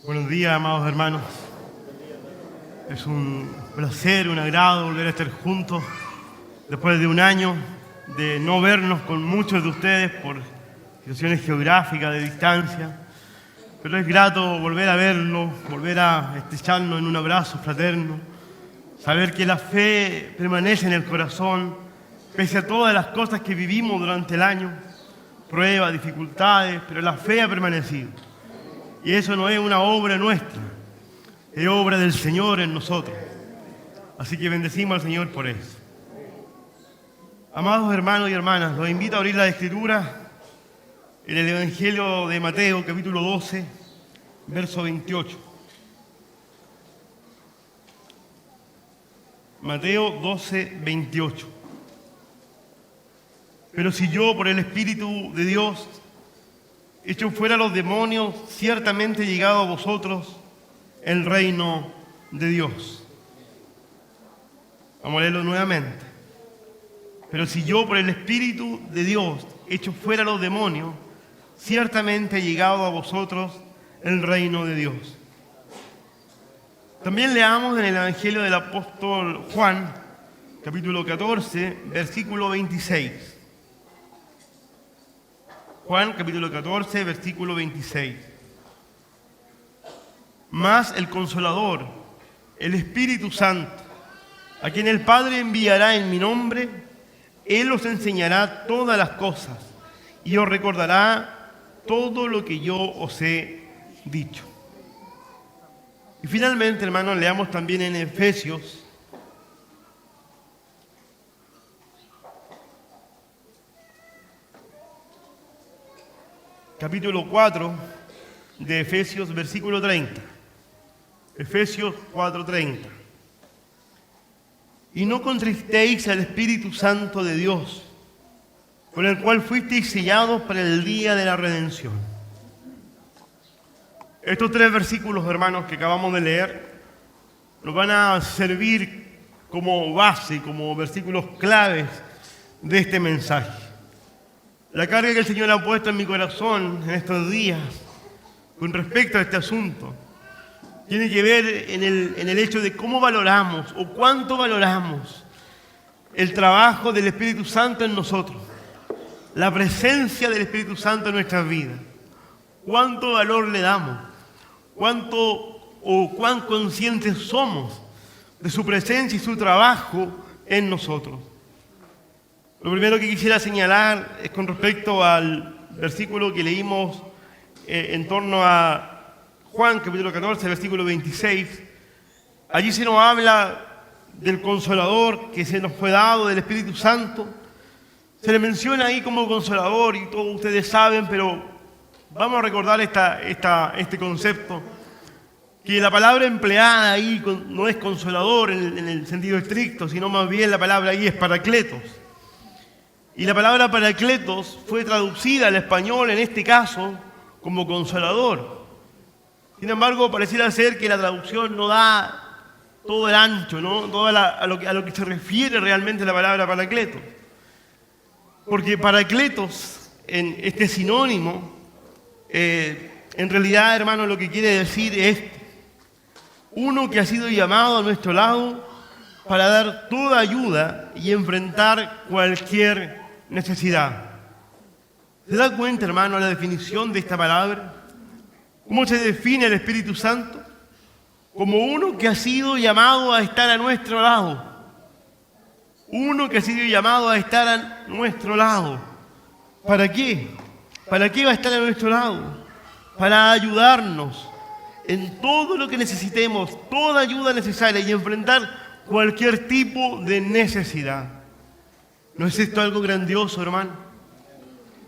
Buenos días, amados hermanos. Es un placer, un agrado volver a estar juntos después de un año de no vernos con muchos de ustedes por situaciones geográficas de distancia. Pero es grato volver a verlos, volver a estrecharnos en un abrazo fraterno, saber que la fe permanece en el corazón, pese a todas las cosas que vivimos durante el año, pruebas, dificultades, pero la fe ha permanecido. Y eso no es una obra nuestra, es obra del Señor en nosotros. Así que bendecimos al Señor por eso. Amados hermanos y hermanas, los invito a abrir la Escritura en el Evangelio de Mateo, capítulo 12, verso 28. Mateo 12, 28. Pero si yo, por el Espíritu de Dios, echo fuera los demonios, ciertamente ha llegado a vosotros el reino de Dios. Vamos a leerlo nuevamente. Pero si yo, por el Espíritu de Dios, echo fuera los demonios, ciertamente ha llegado a vosotros el reino de Dios. También leamos en el Evangelio del apóstol Juan, capítulo 14, versículo 26. Juan, capítulo 14, versículo 26. Mas el Consolador, el Espíritu Santo, a quien el Padre enviará en mi nombre, Él os enseñará todas las cosas y os recordará todo lo que yo os he dicho. Y finalmente, hermanos, leamos también en Efesios, capítulo 4 de Efesios, versículo 30. Efesios 4:30. Y no contristéis al Espíritu Santo de Dios, con el cual fuisteis sellados para el día de la redención. Estos tres versículos, hermanos, que acabamos de leer, nos van a servir como base, como versículos claves de este mensaje. La carga que el Señor ha puesto en mi corazón en estos días con respecto a este asunto tiene que ver en el hecho de cómo valoramos o cuánto valoramos el trabajo del Espíritu Santo en nosotros, la presencia del Espíritu Santo en nuestras vidas. Cuánto valor le damos, cuán conscientes somos de su presencia y su trabajo en nosotros. Lo primero que quisiera señalar es con respecto al versículo que leímos en torno a Juan, capítulo 14, versículo 26. Allí se nos habla del Consolador que se nos fue dado, del Espíritu Santo. Se le menciona ahí como Consolador y todos ustedes saben, pero vamos a recordar este concepto, que la palabra empleada ahí no es Consolador en el sentido estricto, sino más bien la palabra ahí es Paracletos. Y la palabra Paracletos fue traducida al español, en este caso, como Consolador. Sin embargo, pareciera ser que la traducción no da todo el ancho, ¿no? Todo a lo que se refiere realmente la palabra Paracletos. Porque Paracletos, en este sinónimo, en realidad, hermano, lo que quiere decir es uno que ha sido llamado a nuestro lado para dar toda ayuda y enfrentar cualquier necesidad. ¿Se da cuenta, hermano, la definición de esta palabra? ¿Cómo se define el Espíritu Santo? Como uno que ha sido llamado a estar a nuestro lado. Uno que ha sido llamado a estar a nuestro lado. ¿Para qué? ¿Para qué va a estar a nuestro lado? Para ayudarnos en todo lo que necesitemos, toda ayuda necesaria y enfrentar cualquier tipo de necesidad. ¿No es esto algo grandioso, hermano?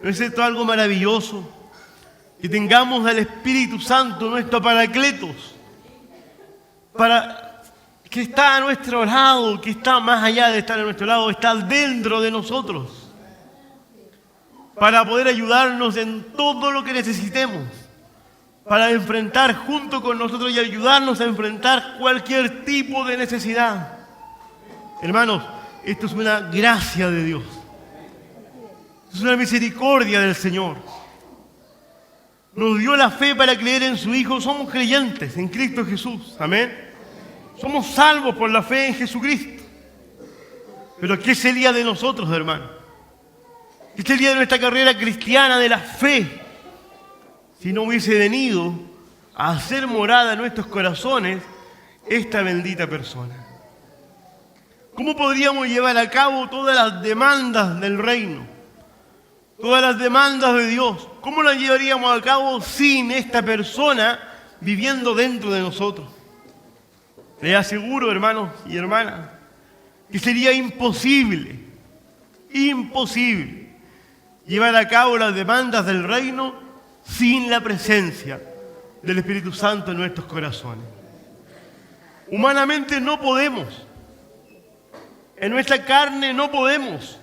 ¿No es esto algo maravilloso? Que tengamos al Espíritu Santo, nuestro Paracletos, que está a nuestro lado, que está más allá de estar a nuestro lado, está dentro de nosotros, para poder ayudarnos en todo lo que necesitemos, para enfrentar junto con nosotros y ayudarnos a enfrentar cualquier tipo de necesidad. Hermanos, esto es una gracia de Dios. Es una misericordia del Señor. nos dio la fe para creer en su Hijo, somos creyentes en Cristo Jesús. Amén. Somos salvos por la fe en Jesucristo. Pero ¿qué sería de nosotros, hermano? ¿Qué sería de nuestra carrera cristiana de la fe si no hubiese venido a hacer morada en nuestros corazones esta bendita persona? ¿Cómo podríamos llevar a cabo todas las demandas del reino? Todas las demandas de Dios. ¿Cómo las llevaríamos a cabo sin esta persona viviendo dentro de nosotros? Les aseguro, hermanos y hermanas, que sería imposible llevar a cabo las demandas del reino sin la presencia del Espíritu Santo en nuestros corazones. Humanamente no podemos. En nuestra carne no podemos.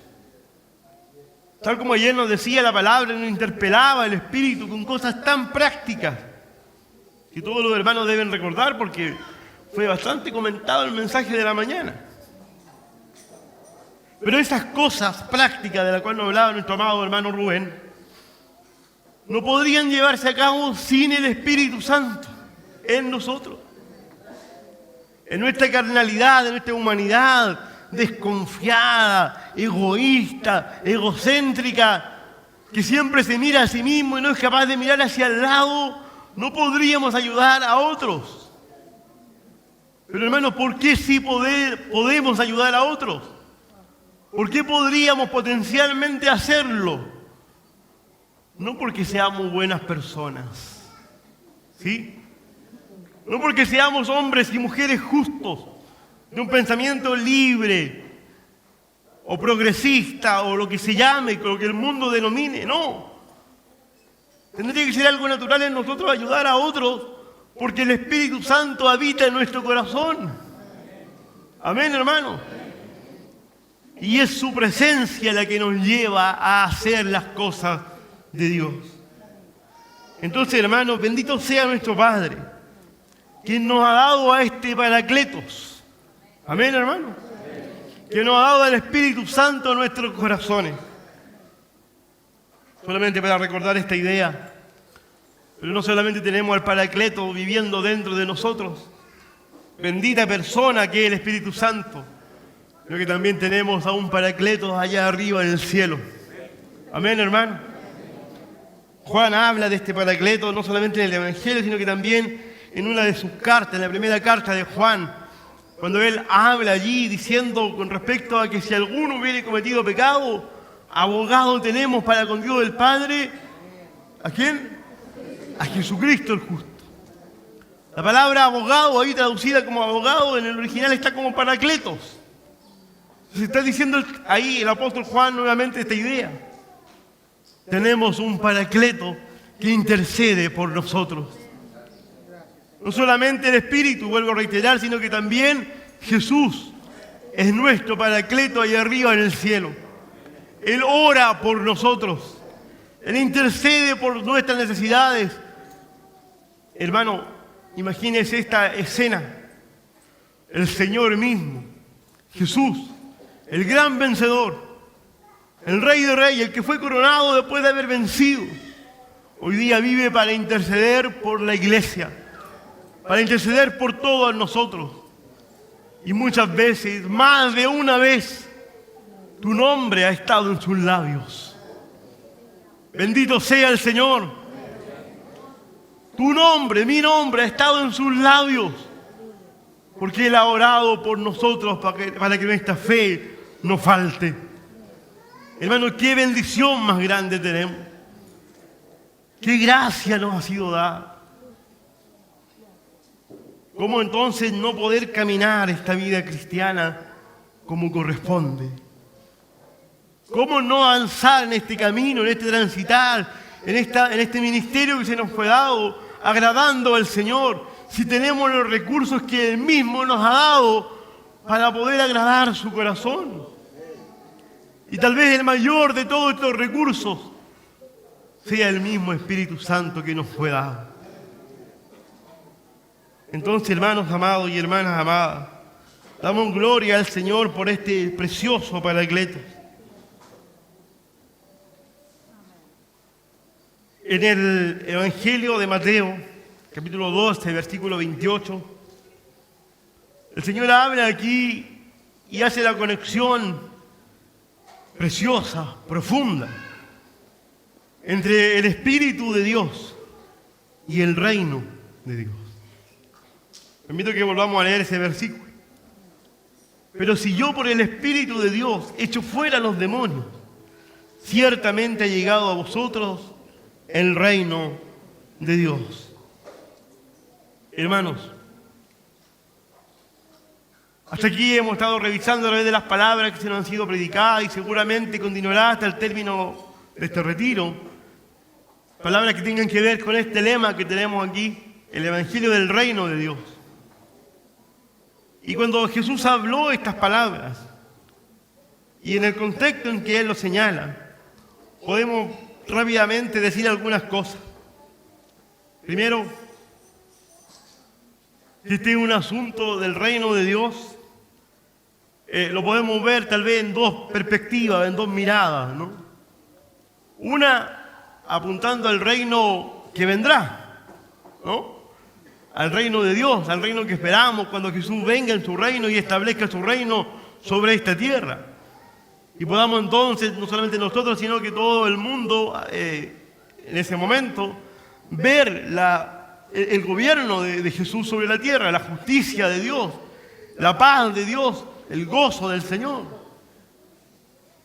Tal como ayer nos decía la palabra, nos interpelaba el Espíritu con cosas tan prácticas que todos los hermanos deben recordar porque fue bastante comentado el mensaje de la mañana. Pero esas cosas prácticas de las cuales nos hablaba nuestro amado hermano Rubén no podrían llevarse a cabo sin el Espíritu Santo en nosotros. En nuestra carnalidad, en nuestra humanidad desconfiada, egoísta, egocéntrica, que siempre se mira a sí mismo y no es capaz de mirar hacia el lado, no podríamos ayudar a otros. Pero hermanos, ¿por qué sí podemos ayudar a otros? ¿Por qué podríamos potencialmente hacerlo? No porque seamos buenas personas, ¿sí? No porque seamos hombres y mujeres justos, de un pensamiento libre o progresista o lo que se llame, lo que el mundo denomine, no. Tendría que ser algo natural en nosotros ayudar a otros porque el Espíritu Santo habita en nuestro corazón. Amén, hermano. Y es su presencia la que nos lleva a hacer las cosas de Dios. Entonces, hermanos, bendito sea nuestro Padre, quien nos ha dado a este Paracletos. Amén, hermano. Que nos ha dado el Espíritu Santo en nuestros corazones. Solamente para recordar esta idea. Pero no solamente tenemos al Paracleto viviendo dentro de nosotros, bendita persona que es el Espíritu Santo, sino que también tenemos a un Paracleto allá arriba en el cielo. Amén, hermano. Juan habla de este Paracleto no solamente en el Evangelio, sino que también en una de sus cartas, en la primera carta de Juan, cuando él habla allí diciendo con respecto a que si alguno hubiera cometido pecado, abogado tenemos para con Dios el Padre. ¿A quién? A Jesucristo el justo. La palabra abogado, ahí traducida como abogado, en el original está como Paracletos. Se está diciendo ahí el apóstol Juan nuevamente esta idea. Tenemos un Paracleto que intercede por nosotros. No solamente el Espíritu, vuelvo a reiterar, sino que también Jesús es nuestro Paracleto ahí arriba en el cielo. Él ora por nosotros. Él intercede por nuestras necesidades. Hermano, imagínese esta escena. El Señor mismo, Jesús, el gran vencedor, el Rey de Reyes, el que fue coronado después de haber vencido, hoy día vive para interceder por la iglesia, para interceder por todos nosotros. Y muchas veces, más de una vez, tu nombre ha estado en sus labios. Bendito sea el Señor. Tu nombre, mi nombre, ha estado en sus labios, porque Él ha orado por nosotros para que nuestra fe no falte. Hermano, qué bendición más grande tenemos. Qué gracia nos ha sido dada. ¿Cómo entonces no poder caminar esta vida cristiana como corresponde? ¿Cómo no avanzar en este camino, en este transitar, en este ministerio que se nos fue dado, agradando al Señor, si tenemos los recursos que Él mismo nos ha dado para poder agradar su corazón? Y tal vez el mayor de todos estos recursos sea el mismo Espíritu Santo que nos fue dado. Entonces, hermanos amados y hermanas amadas, damos gloria al Señor por este precioso Paracletos. En el Evangelio de Mateo, capítulo 12, versículo 28, el Señor habla aquí y hace la conexión preciosa, profunda, entre el Espíritu de Dios y el reino de Dios. Permito que volvamos a leer ese versículo. Pero si yo por el Espíritu de Dios echo fuera los demonios, ciertamente ha llegado a vosotros el reino de Dios. Hermanos, hasta aquí hemos estado revisando a través de las palabras que se nos han sido predicadas y seguramente continuará hasta el término de este retiro. Palabras que tengan que ver con este lema que tenemos aquí, el Evangelio del Reino de Dios. Y cuando Jesús habló estas palabras, y en el contexto en que Él lo señala, podemos rápidamente decir algunas cosas. Primero, que este es un asunto del reino de Dios, lo podemos ver tal vez en dos perspectivas, en dos miradas, ¿no? Una, apuntando al reino que vendrá, ¿no? Al reino de Dios, al reino que esperamos cuando Jesús venga en su reino y establezca su reino sobre esta tierra. Y podamos entonces, no solamente nosotros, sino que todo el mundo, en ese momento, ver el gobierno de Jesús sobre la tierra, la justicia de Dios, la paz de Dios, el gozo del Señor.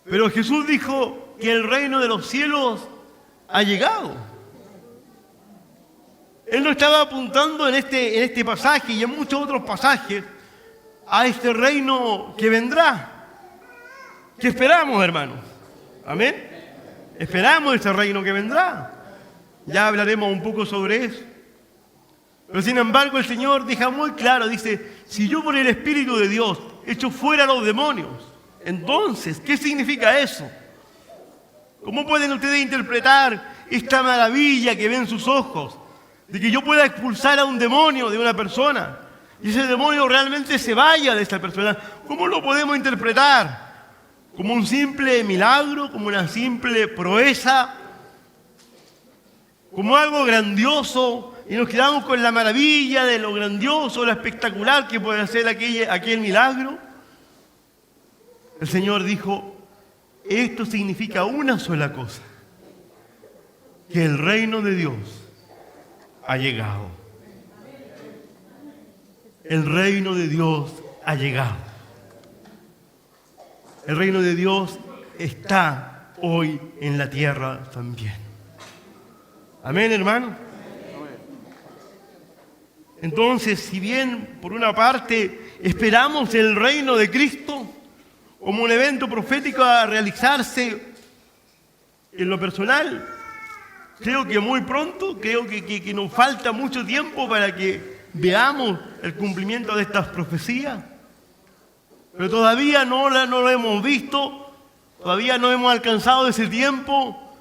Pero Jesús dijo que el reino de los cielos ha llegado. Él no estaba apuntando en este pasaje y en muchos otros pasajes a este reino que vendrá. ¿Qué esperamos, hermanos? ¿Amén? Esperamos ese reino que vendrá. Ya hablaremos un poco sobre eso. Pero sin embargo el Señor deja muy claro, dice, si yo por el Espíritu de Dios echo fuera a los demonios, entonces, ¿qué significa eso? ¿Cómo pueden ustedes interpretar esta maravilla que ven sus ojos? De que yo pueda expulsar a un demonio de una persona y ese demonio realmente se vaya de esa persona. ¿Cómo lo podemos interpretar? ¿Como un simple milagro? ¿Como una simple proeza? ¿Como algo grandioso? Y nos quedamos con la maravilla de lo grandioso, lo espectacular que puede hacer aquel milagro. El Señor dijo, esto significa una sola cosa, que el reino de Dios ha llegado. El reino de Dios ha llegado. El reino de Dios está hoy en la tierra también. Amén, hermano. Entonces, si bien por una parte esperamos el reino de Cristo como un evento profético a realizarse en lo personal, creo que muy pronto, creo que nos falta mucho tiempo para que veamos el cumplimiento de estas profecías. Pero todavía no lo hemos visto, todavía no hemos alcanzado ese tiempo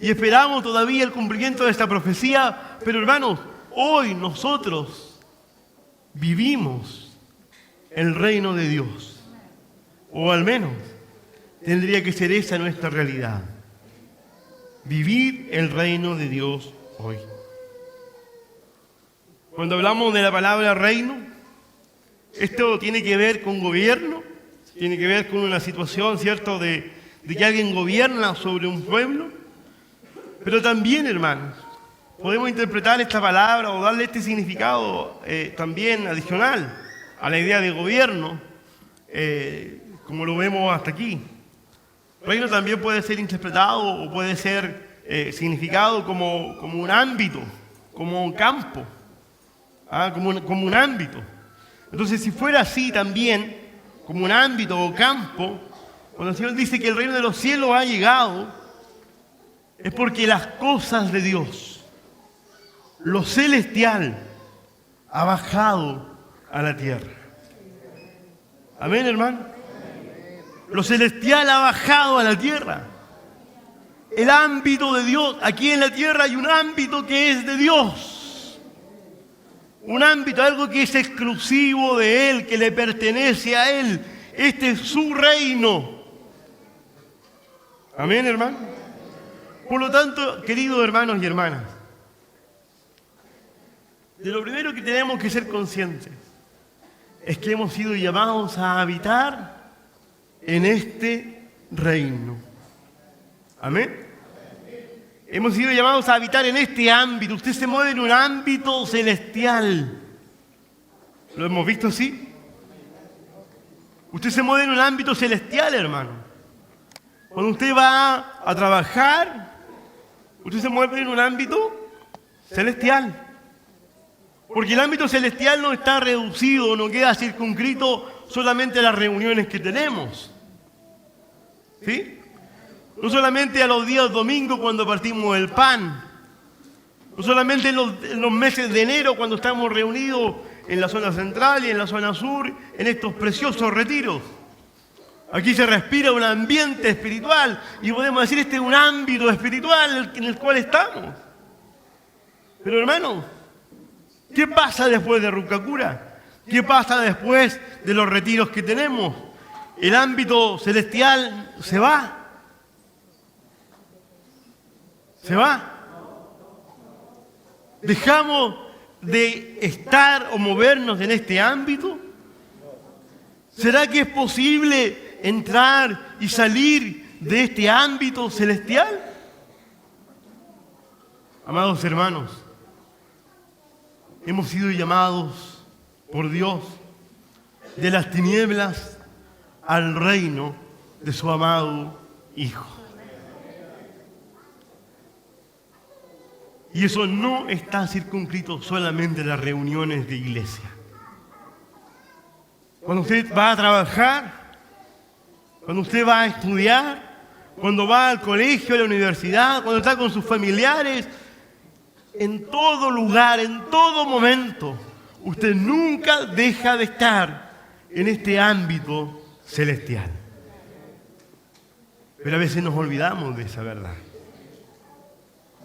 y esperamos todavía el cumplimiento de esta profecía. Pero hermanos, hoy nosotros vivimos el reino de Dios, o al menos tendría que ser esa nuestra realidad. Vivir el reino de Dios hoy. Cuando hablamos de la palabra reino, esto tiene que ver con gobierno, tiene que ver con una situación, ¿cierto?, de que alguien gobierna sobre un pueblo. Pero también, hermanos, podemos interpretar esta palabra o darle este significado también adicional a la idea de gobierno, como lo vemos hasta aquí. Reino también puede ser interpretado o puede ser significado como un ámbito, como un campo, como un ámbito. Entonces, si fuera así también, como un ámbito o campo, cuando el Señor dice que el reino de los cielos ha llegado, es porque las cosas de Dios, lo celestial, ha bajado a la tierra. Amén, hermano. Lo celestial ha bajado a la tierra. El ámbito de Dios, aquí en la tierra hay un ámbito que es de Dios. Un ámbito, algo que es exclusivo de Él, que le pertenece a Él. Este es su reino. Amén, hermano. Por lo tanto, queridos hermanos y hermanas, de lo primero que tenemos que ser conscientes es que hemos sido llamados a habitar en este reino. Amén. Hemos sido llamados a habitar en este ámbito. Usted se mueve en un ámbito celestial. ¿Lo hemos visto así? Usted se mueve en un ámbito celestial, hermano. Cuando usted va a trabajar, usted se mueve en un ámbito celestial. Porque el ámbito celestial no está reducido, no queda circunscrito solamente a las reuniones que tenemos. ¿Sí? No solamente a los días domingos cuando partimos el pan. No solamente en los meses de enero cuando estamos reunidos en la zona central y en la zona sur, en estos preciosos retiros. Aquí se respira un ambiente espiritual y podemos decir este es un ámbito espiritual en el cual estamos. Pero hermano, ¿qué pasa después de Rucacura? ¿Qué pasa después de los retiros que tenemos? El ámbito celestial se va. ¿Se va? ¿Dejamos de estar o movernos en este ámbito? ¿Será que es posible entrar y salir de este ámbito celestial? Amados hermanos, hemos sido llamados por Dios de las tinieblas al reino de su amado Hijo. Y eso no está circunscrito solamente en las reuniones de iglesia. Cuando usted va a trabajar, cuando usted va a estudiar, cuando va al colegio, a la universidad, cuando está con sus familiares, en todo lugar, en todo momento, usted nunca deja de estar en este ámbito celestial. Pero a veces nos olvidamos de esa verdad.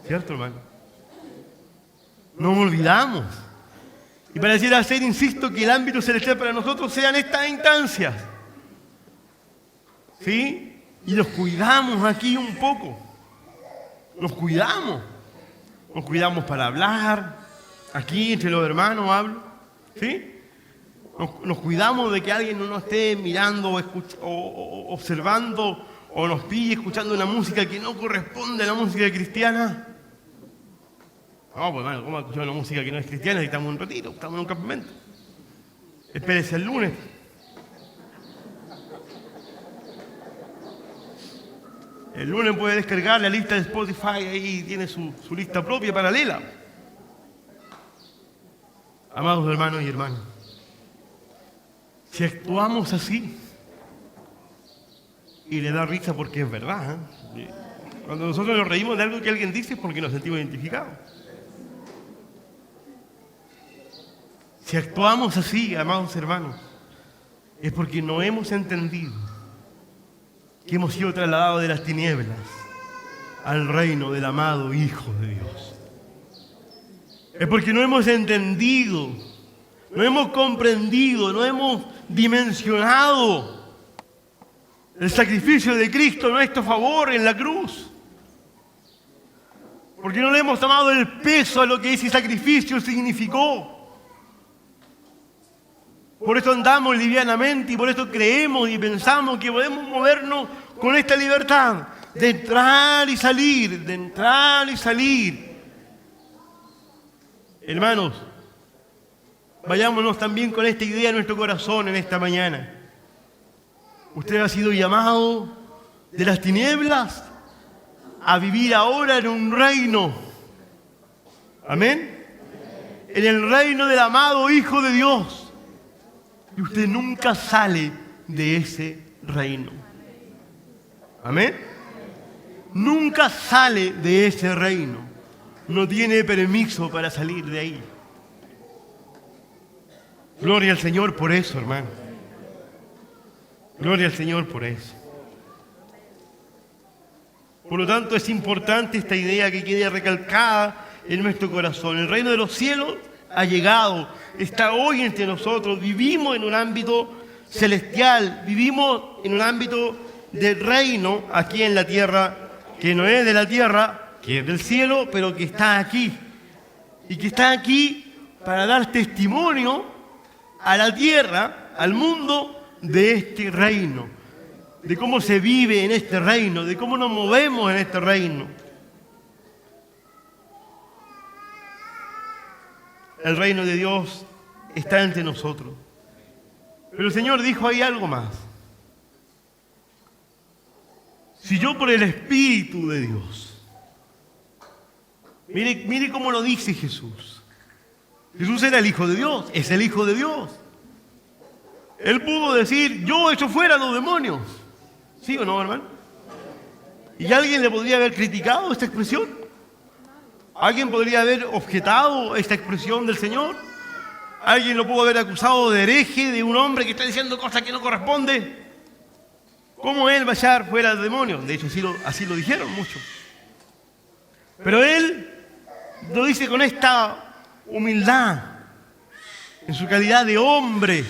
¿Cierto, hermano? Nos olvidamos. Y pareciera ser, insisto, que el ámbito celestial para nosotros sean estas instancias. ¿Sí? Y nos cuidamos aquí un poco. Nos cuidamos. Nos cuidamos para hablar. Aquí entre los hermanos hablo. ¿Sí? Nos cuidamos de que alguien no nos esté mirando o observando o nos pille escuchando una música que no corresponde a la música cristiana. No, pues hermano, ¿cómo escuchar una música que no es cristiana si estamos en un retiro, estamos en un campamento? Espérese el lunes. El lunes puede descargar la lista de Spotify, ahí tiene su lista propia paralela. Amados hermanos y hermanas, si actuamos así, y le da risa porque es verdad, ¿eh? Cuando nosotros nos reímos de algo que alguien dice es porque nos sentimos identificados. Si actuamos así, amados hermanos, es porque no hemos entendido que hemos sido trasladados de las tinieblas al reino del amado Hijo de Dios. Es porque no hemos entendido, no hemos comprendido, no hemos dimensionado el sacrificio de Cristo a nuestro favor en la cruz. Porque no le hemos tomado el peso a lo que ese sacrificio significó. Por eso andamos livianamente y por eso creemos y pensamos que podemos movernos con esta libertad de entrar y salir, de entrar y salir. Hermanos, vayámonos también con esta idea en nuestro corazón en esta mañana. Usted ha sido llamado de las tinieblas a vivir ahora en un reino. Amén. En el reino del amado Hijo de Dios. Y usted nunca sale de ese reino. Amén. Nunca sale de ese reino. No tiene permiso para salir de ahí. Gloria al Señor por eso, hermano. Gloria al Señor por eso. Por lo tanto, es importante esta idea que quede recalcada en nuestro corazón. El reino de los cielos ha llegado, está hoy entre nosotros. Vivimos en un ámbito celestial, vivimos en un ámbito de reino aquí en la tierra que no es de la tierra, que es del cielo, pero que está aquí. Y que está aquí para dar testimonio a la tierra, al mundo, de este reino. De cómo se vive en este reino, de cómo nos movemos en este reino. El reino de Dios está entre nosotros. Pero el Señor dijo ahí algo más. Si yo por el Espíritu de Dios, mire cómo lo dice Jesús. Jesús era el Hijo de Dios, es el Hijo de Dios. Él pudo decir, yo echo fuera a los demonios. ¿Sí o no, hermano? ¿Y alguien le podría haber criticado esta expresión? ¿Alguien podría haber objetado esta expresión del Señor? ¿Alguien lo pudo haber acusado de hereje, de un hombre que está diciendo cosas que no corresponden? ¿Cómo él va a echar fuera al demonio? De hecho, así lo dijeron muchos. Pero él lo dice con esta humildad, en su calidad de hombre.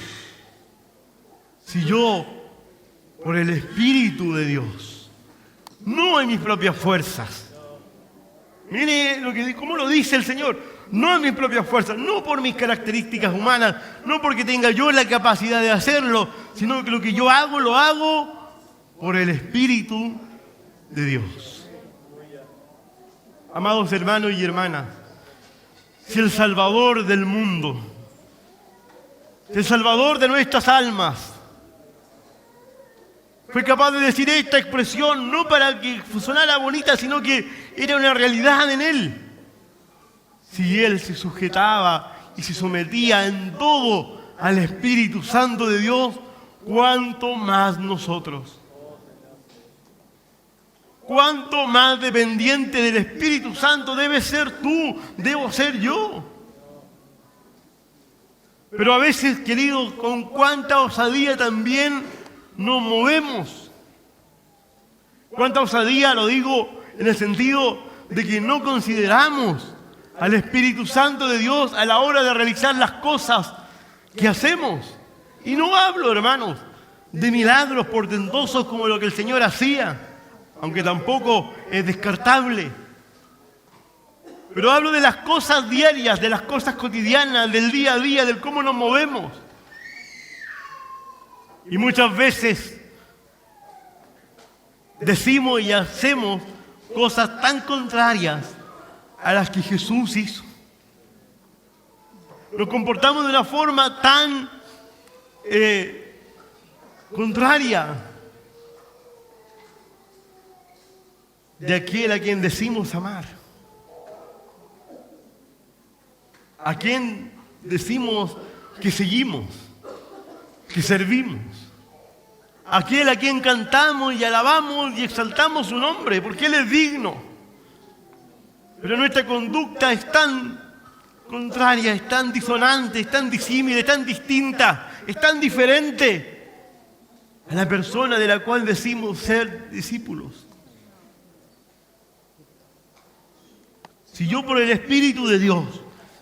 Si yo, por el Espíritu de Dios, no en mis propias fuerzas. Mire cómo lo dice el Señor. No en mis propias fuerzas, no por mis características humanas, no porque tenga yo la capacidad de hacerlo, sino que lo que yo hago, lo hago por el Espíritu de Dios. Amados hermanos y hermanas, si el Salvador del mundo, el Salvador de nuestras almas, fue capaz de decir esta expresión no para que sonara bonita, sino que era una realidad en Él. Si Él se sujetaba y se sometía en todo al Espíritu Santo de Dios, ¿cuánto más nosotros? ¿Cuánto más dependiente del Espíritu Santo debes ser tú, debo ser yo? Pero a veces, queridos, con cuánta osadía también nos movemos. Cuánta osadía, lo digo en el sentido de que no consideramos al Espíritu Santo de Dios a la hora de realizar las cosas que hacemos. Y no hablo, hermanos, de milagros portentosos como lo que el Señor hacía, aunque tampoco es descartable. Pero hablo de las cosas diarias, de las cosas cotidianas, del día a día, del cómo nos movemos. Y muchas veces decimos y hacemos cosas tan contrarias a las que Jesús hizo. Nos comportamos de una forma tan contraria de aquel a quien decimos amar, a quien decimos que seguimos, que servimos, aquel a quien cantamos y alabamos y exaltamos su nombre, porque Él es digno. Pero nuestra conducta es tan contraria, es tan disonante, es tan disímil, es tan distinta, es tan diferente a la persona de la cual decimos ser discípulos. Si yo por el Espíritu de Dios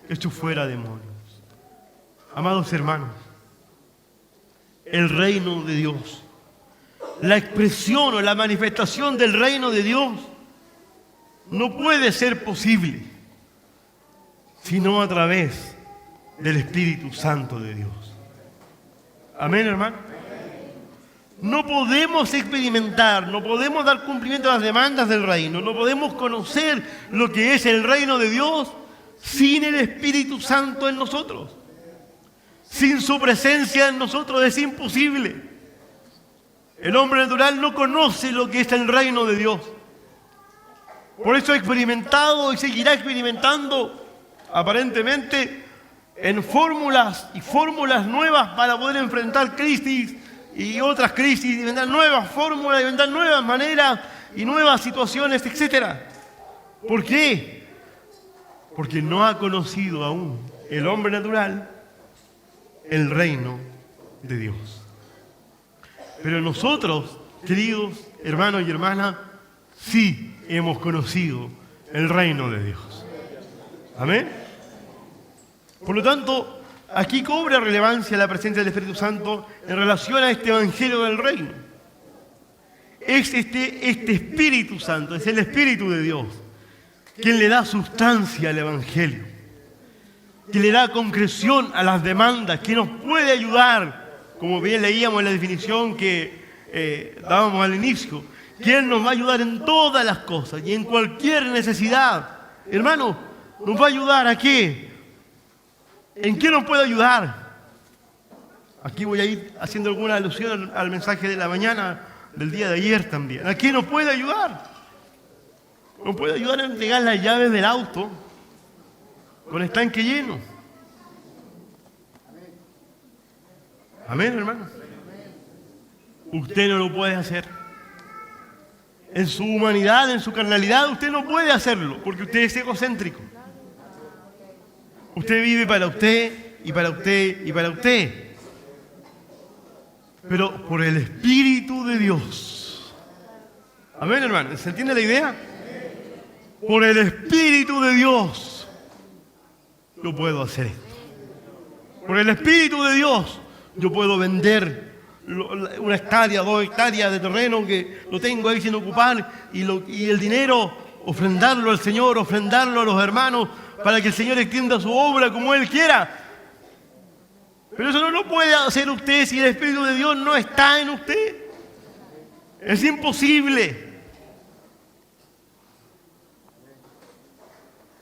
echo fuera demonios. Amados hermanos, el reino de Dios, la expresión o la manifestación del reino de Dios no puede ser posible sino a través del Espíritu Santo de Dios. Amén, hermano. No podemos experimentar, no podemos dar cumplimiento a las demandas del reino, no podemos conocer lo que es el reino de Dios sin el Espíritu Santo en nosotros. Sin su presencia en nosotros es imposible. El hombre natural no conoce lo que es el reino de Dios. Por eso ha experimentado y seguirá experimentando aparentemente en fórmulas y fórmulas nuevas para poder enfrentar crisis y otras crisis, inventar nuevas fórmulas, inventar nuevas maneras y nuevas situaciones, etc. ¿Por qué? Porque no ha conocido aún el hombre natural el reino de Dios. Pero nosotros, queridos hermanos y hermanas, sí hemos conocido el reino de Dios. Amén. Por lo tanto, aquí cobra relevancia la presencia del Espíritu Santo en relación a este evangelio del reino. es este Espíritu Santo, es el Espíritu de Dios, quien le da sustancia al Evangelio, que le da concreción a las demandas, que nos puede ayudar, como bien leíamos en la definición que dábamos al inicio, que Él nos va a ayudar en todas las cosas y en cualquier necesidad. Hermano, ¿nos va a ayudar a qué? ¿En qué nos puede ayudar? Aquí voy a ir haciendo alguna alusión al mensaje de la mañana del día de ayer también. ¿A qué nos puede ayudar? Nos puede ayudar a entregar las llaves del auto con el tanque lleno. Amén, hermano. Usted no lo puede hacer. En su humanidad, en su carnalidad, usted no puede hacerlo, porque usted es egocéntrico. Usted vive para usted, y para usted, y para usted. Pero por el Espíritu de Dios. Amén, hermano. ¿Se entiende la idea? Por el Espíritu de Dios yo puedo hacer esto. Por el Espíritu de Dios yo puedo vender 1 hectárea, 2 hectáreas de terreno que lo tengo ahí sin ocupar y el dinero ofrendarlo al Señor, ofrendarlo a los hermanos para que el Señor extienda su obra como Él quiera. Pero eso no lo puede hacer usted si el Espíritu de Dios no está en usted. Es imposible.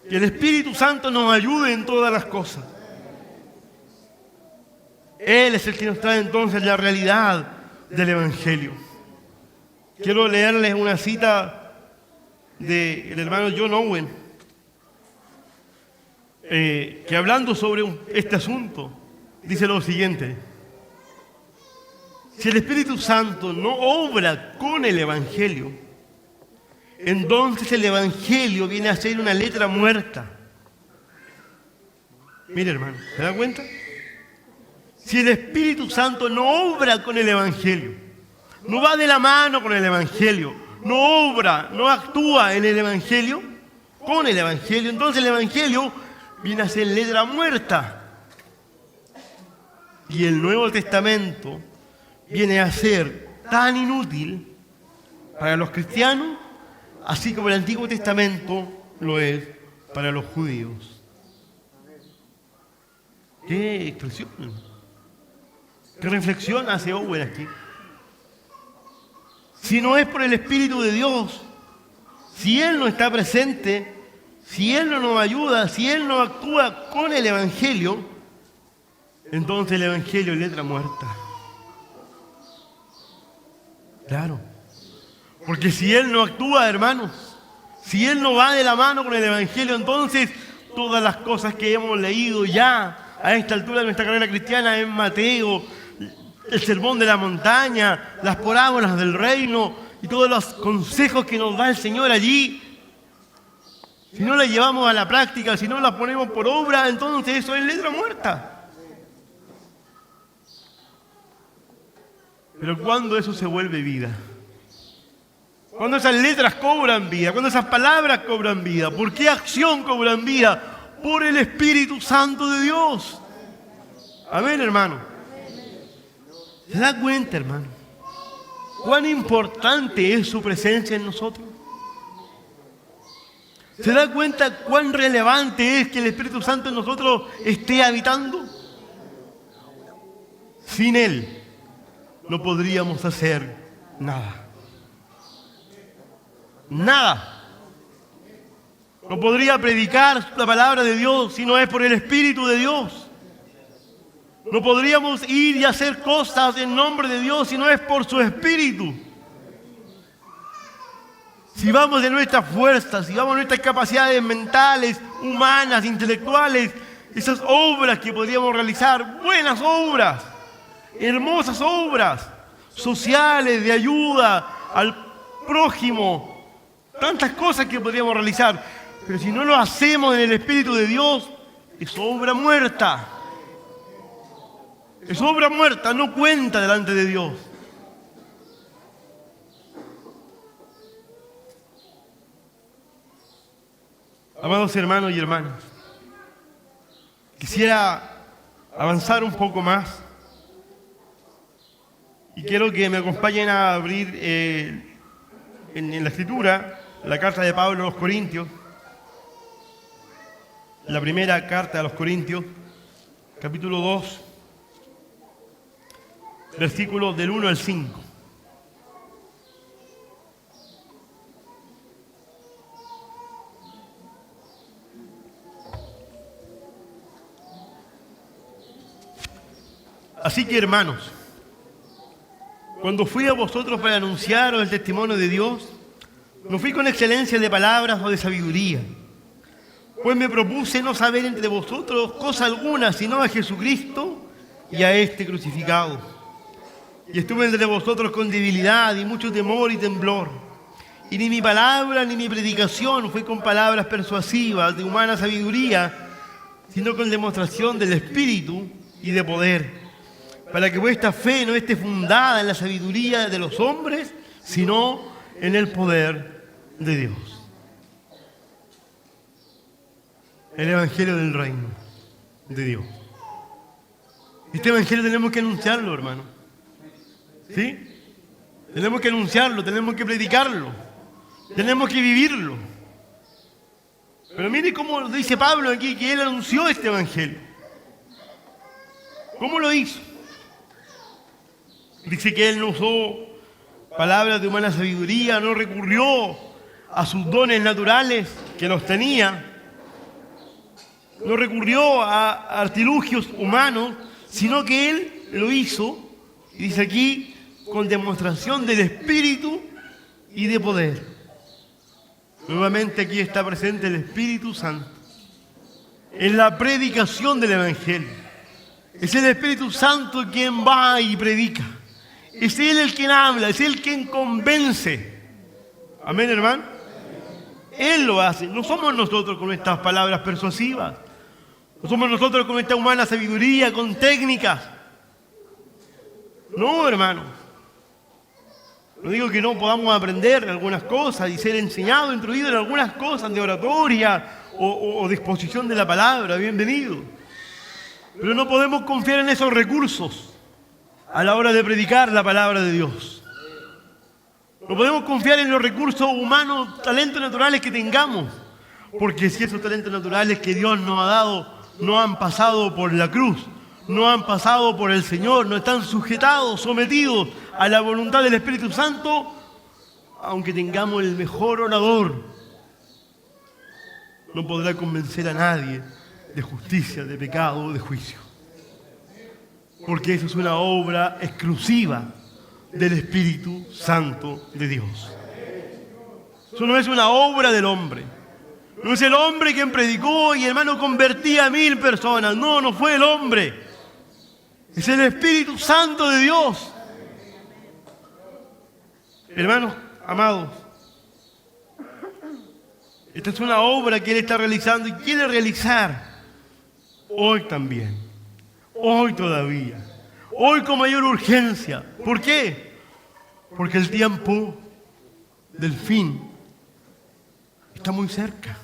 Que el Espíritu Santo nos ayude en todas las cosas. Él es el que nos trae entonces la realidad del Evangelio. Quiero leerles una cita del hermano John Owen, que hablando sobre este asunto, dice lo siguiente: si el Espíritu Santo no obra con el Evangelio, entonces el Evangelio viene a ser una letra muerta. Mire, hermano, ¿se da cuenta? Si el Espíritu Santo no obra con el Evangelio, no va de la mano con el Evangelio, no obra, no actúa en el Evangelio, con el Evangelio, entonces el Evangelio viene a ser letra muerta. Y el Nuevo Testamento viene a ser tan inútil para los cristianos, así como el Antiguo Testamento lo es para los judíos. ¡Qué expresión! ¿Qué reflexión hace Owen aquí? Si no es por el Espíritu de Dios, si Él no está presente, si Él no nos ayuda, si Él no actúa con el Evangelio, entonces el Evangelio es letra muerta. Claro. Porque si Él no actúa, hermanos, si Él no va de la mano con el Evangelio, entonces todas las cosas que hemos leído ya a esta altura de nuestra carrera cristiana en Mateo, el sermón de la montaña, las parábolas del reino y todos los consejos que nos da el Señor allí, si no las llevamos a la práctica, si no las ponemos por obra, entonces eso es letra muerta. Pero cuando eso se vuelve vida, cuando esas letras cobran vida, cuando esas palabras cobran vida, ¿por qué acción cobran vida? Por el Espíritu Santo de Dios. Amén, hermano. ¿Se da cuenta, hermano, cuán importante es su presencia en nosotros? ¿Se da cuenta cuán relevante es que el Espíritu Santo en nosotros esté habitando? Sin Él no podríamos hacer nada. Nada. No podría predicar la palabra de Dios si no es por el Espíritu de Dios. No podríamos ir y hacer cosas en nombre de Dios si no es por su Espíritu. Si vamos de nuestras fuerzas, si vamos de nuestras capacidades mentales, humanas, intelectuales, esas obras que podríamos realizar, buenas obras, hermosas obras, sociales, de ayuda al prójimo, tantas cosas que podríamos realizar, pero si no lo hacemos en el Espíritu de Dios, es obra muerta. Es obra muerta, no cuenta delante de Dios. Amados hermanos y hermanas, quisiera avanzar un poco más y quiero que me acompañen a abrir en la Escritura, la carta de Pablo a los Corintios, la primera carta a los Corintios, capítulo 2, versículos del 1 al 5. Así que, hermanos, cuando fui a vosotros para anunciaros el testimonio de Dios, no fui con excelencia de palabras o de sabiduría, pues me propuse no saber entre vosotros cosa alguna, sino a Jesucristo y a este crucificado. Y estuve entre vosotros con debilidad y mucho temor y temblor. Y ni mi palabra ni mi predicación fue con palabras persuasivas de humana sabiduría, sino con demostración del Espíritu y de poder, para que vuestra fe no esté fundada en la sabiduría de los hombres, sino en el poder de Dios. El Evangelio del Reino de Dios. Este Evangelio tenemos que anunciarlo, hermano. ¿Sí? Tenemos que anunciarlo, tenemos que predicarlo, tenemos que vivirlo. Pero mire cómo dice Pablo aquí, que él anunció este Evangelio. ¿Cómo lo hizo? Dice que él no usó palabras de humana sabiduría, no recurrió a sus dones naturales que los tenía, no recurrió a artilugios humanos, sino que él lo hizo, y dice aquí, con demostración del Espíritu y de poder. Nuevamente aquí está presente el Espíritu Santo en la predicación del Evangelio. Es el Espíritu Santo quien va y predica. Es Él el quien habla, es Él quien convence. Amén, hermano. Él lo hace. No somos nosotros con estas palabras persuasivas. No somos nosotros con esta humana sabiduría, con técnicas. No, hermano. No digo que no podamos aprender algunas cosas y ser enseñados, instruidos en algunas cosas de oratoria o de exposición de la palabra. Bienvenido. Pero no podemos confiar en esos recursos a la hora de predicar la palabra de Dios. No podemos confiar en los recursos humanos, talentos naturales que tengamos, porque si esos talentos naturales que Dios nos ha dado no han pasado por la cruz, no han pasado por el Señor, no están sujetados, sometidos a la voluntad del Espíritu Santo, aunque tengamos el mejor orador, no podrá convencer a nadie de justicia, de pecado o de juicio. Porque eso es una obra exclusiva del Espíritu Santo de Dios. Eso no es una obra del hombre. No es el hombre quien predicó y, hermano, convertía a 1000 personas. No, no fue el hombre. Es el Espíritu Santo de Dios. Hermanos amados, esta es una obra que Él está realizando y quiere realizar hoy también. Hoy todavía, hoy con mayor urgencia. ¿Por qué? Porque el tiempo del fin está muy cerca.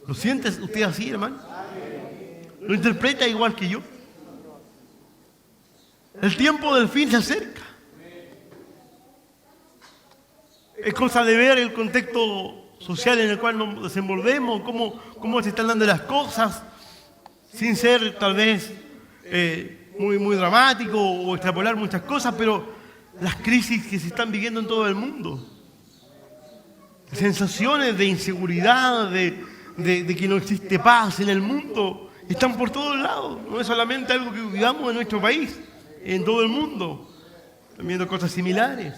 ¿Lo siente usted así, hermano? ¿Lo interpreta igual que yo? El tiempo del fin se acerca. Es cosa de ver el contexto social en el cual nos desenvolvemos, cómo se están dando las cosas, sin ser tal vez muy dramático o extrapolar muchas cosas, pero las crisis que se están viviendo en todo el mundo, sensaciones de inseguridad, de que no existe paz en el mundo, están por todos lados. No es solamente algo que vivamos en nuestro país, en todo el mundo, están viendo cosas similares.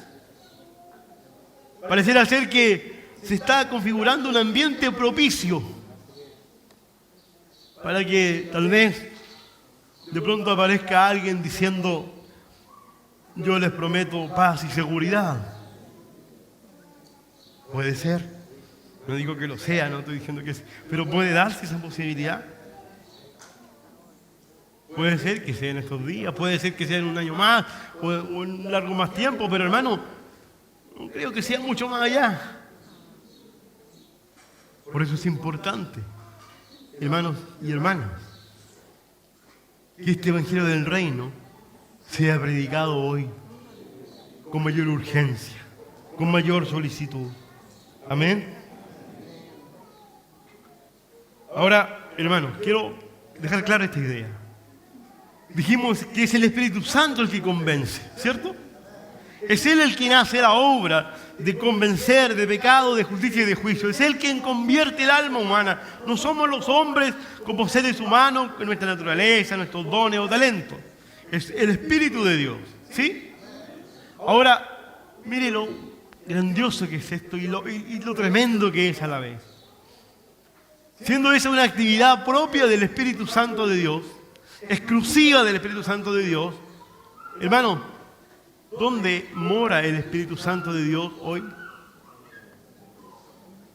Pareciera ser que se está configurando un ambiente propicio para que tal vez de pronto aparezca alguien diciendo: yo les prometo paz y seguridad. Puede ser, no digo que lo sea, no estoy diciendo que sí, pero puede darse esa posibilidad. Puede ser que sea en estos días, puede ser que sea en un año más o en un largo más tiempo, pero hermano, no creo que sea mucho más allá. Por eso es importante, hermanos y hermanas, que este Evangelio del Reino sea predicado hoy con mayor urgencia. con mayor solicitud. Amén. Ahora, hermanos, quiero dejar clara esta idea. Dijimos que es el Espíritu Santo el que convence, ¿cierto? Es Él el quien hace la obra de convencer de pecado, de justicia y de juicio. Es Él quien convierte el alma humana. No somos los hombres como seres humanos, con nuestra naturaleza, nuestros dones o talentos. Es el Espíritu de Dios, ¿sí? Ahora, mire lo grandioso que es esto y lo tremendo que es a la vez. Siendo esa una actividad propia del Espíritu Santo de Dios, exclusiva del Espíritu Santo de Dios, hermano, ¿dónde mora el Espíritu Santo de Dios hoy?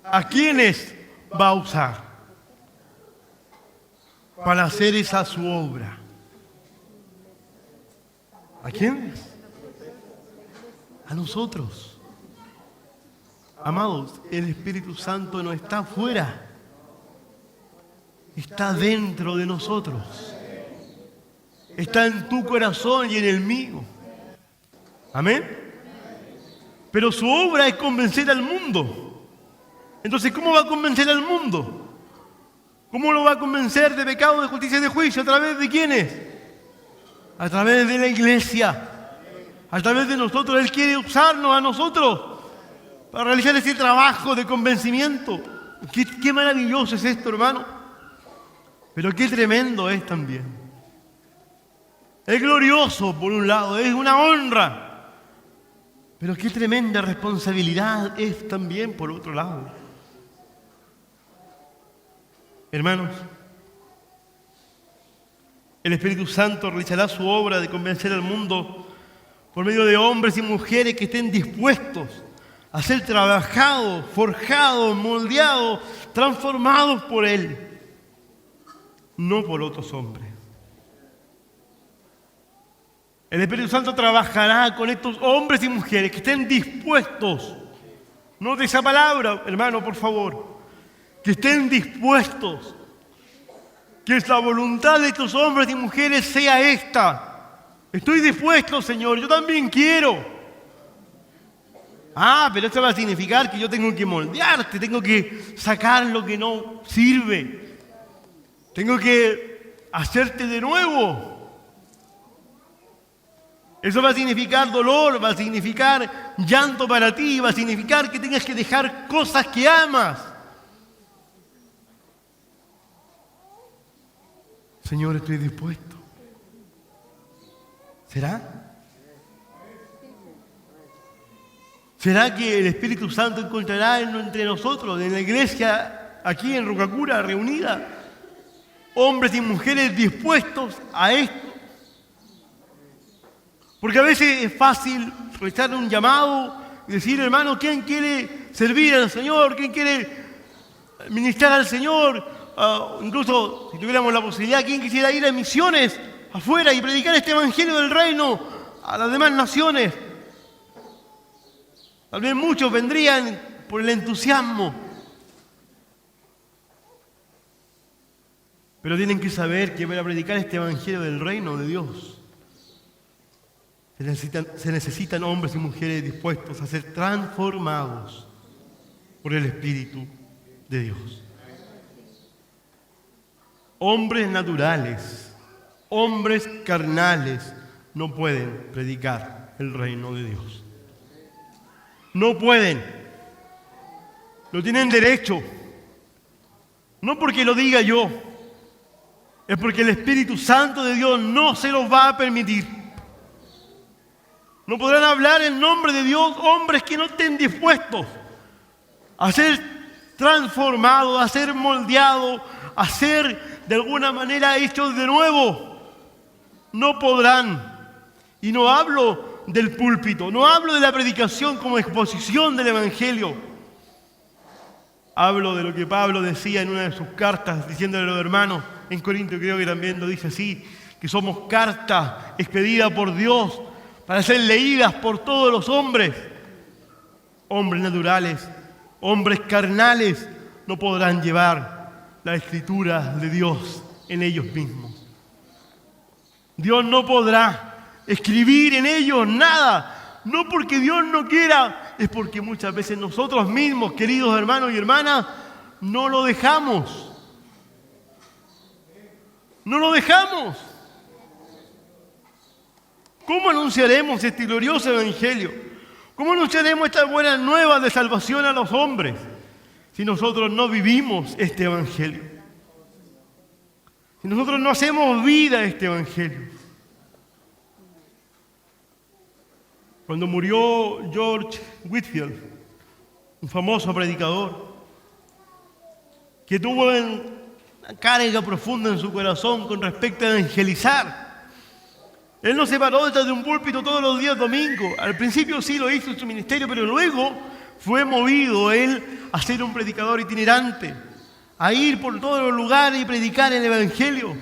¿A quiénes va a usar para hacer esa su obra? ¿A quiénes? A nosotros. Amados, el Espíritu Santo no está afuera, está dentro de nosotros. Está en tu corazón y en el mío. Amén. Pero su obra es convencer al mundo. Entonces, ¿cómo va a convencer al mundo? ¿Cómo lo va a convencer de pecado, de justicia y de juicio? ¿A través de quiénes? A través de la iglesia. A través de nosotros. Él quiere usarnos a nosotros para realizar ese trabajo de convencimiento. Qué maravilloso es esto, hermano. Pero qué tremendo es también. Es glorioso por un lado, es una honra. Pero qué tremenda responsabilidad es también por otro lado. Hermanos, el Espíritu Santo realizará su obra de convencer al mundo por medio de hombres y mujeres que estén dispuestos a ser trabajados, forjados, moldeados, transformados por Él. No por otros hombres. El Espíritu Santo trabajará con estos hombres y mujeres que estén dispuestos. Note esa palabra, hermano, por favor. Que estén dispuestos. Que la voluntad de estos hombres y mujeres sea esta. Estoy dispuesto, Señor, yo también quiero. Pero esto va a significar que yo tengo que moldearte, tengo que sacar lo que no sirve. Tengo que hacerte de nuevo. Eso va a significar dolor, va a significar llanto para ti, va a significar que tengas que dejar cosas que amas. Señor, estoy dispuesto. ¿Será? ¿Será que el Espíritu Santo encontrará entre nosotros, en la iglesia, aquí en Rucacura, reunida, hombres y mujeres dispuestos a esto? Porque a veces es fácil realizar un llamado y decir, hermano, ¿quién quiere servir al Señor? ¿Quién quiere ministrar al Señor? Incluso, si tuviéramos la posibilidad, ¿quién quisiera ir a misiones afuera y predicar este evangelio del reino a las demás naciones? Tal vez muchos vendrían por el entusiasmo. Pero tienen que saber que para predicar este evangelio del reino de Dios se necesitan hombres y mujeres dispuestos a ser transformados por el Espíritu de Dios. Hombres naturales, hombres carnales no pueden predicar el reino de Dios. No pueden. No tienen derecho. No porque lo diga yo. Es porque el Espíritu Santo de Dios no se los va a permitir. No podrán hablar en nombre de Dios hombres que no estén dispuestos a ser transformados, a ser moldeados, a ser de alguna manera hechos de nuevo. No podrán. Y no hablo del púlpito, no hablo de la predicación como exposición del Evangelio. Hablo de lo que Pablo decía en una de sus cartas, diciéndole a los hermanos, en Corinto creo que también lo dice así, que somos cartas expedidas por Dios para ser leídas por todos los hombres. Hombres naturales, hombres carnales, no podrán llevar la escritura de Dios en ellos mismos. Dios no podrá escribir en ellos nada, no porque Dios no quiera es porque muchas veces nosotros mismos, queridos hermanos y hermanas, no lo dejamos. No lo dejamos. ¿Cómo anunciaremos este glorioso evangelio? ¿Cómo anunciaremos esta buena nueva de salvación a los hombres si nosotros no vivimos este evangelio? Si nosotros no hacemos vida a este evangelio. Cuando murió George Whitefield, un famoso predicador, que tuvo una carga profunda en su corazón con respecto a evangelizar, él no se paró detrás de un púlpito todos los días domingo. Al principio sí lo hizo en su ministerio, pero luego fue movido él a ser un predicador itinerante, a ir por todos los lugares y predicar el evangelio.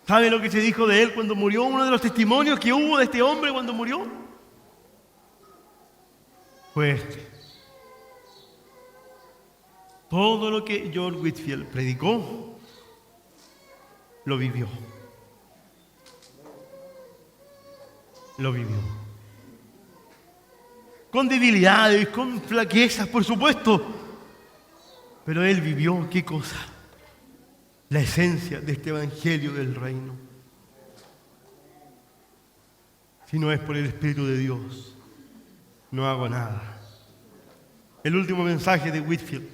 ¿Sabe lo que se dijo de él cuando murió? Uno de los testimonios que hubo de este hombre cuando murió fue este: todo lo que George Whitefield predicó, lo vivió. Lo vivió. Con debilidades, con flaquezas, por supuesto. Pero él vivió, ¿qué cosa? La esencia de este evangelio del reino. Si no es por el Espíritu de Dios, no hago nada. El último mensaje de Whitefield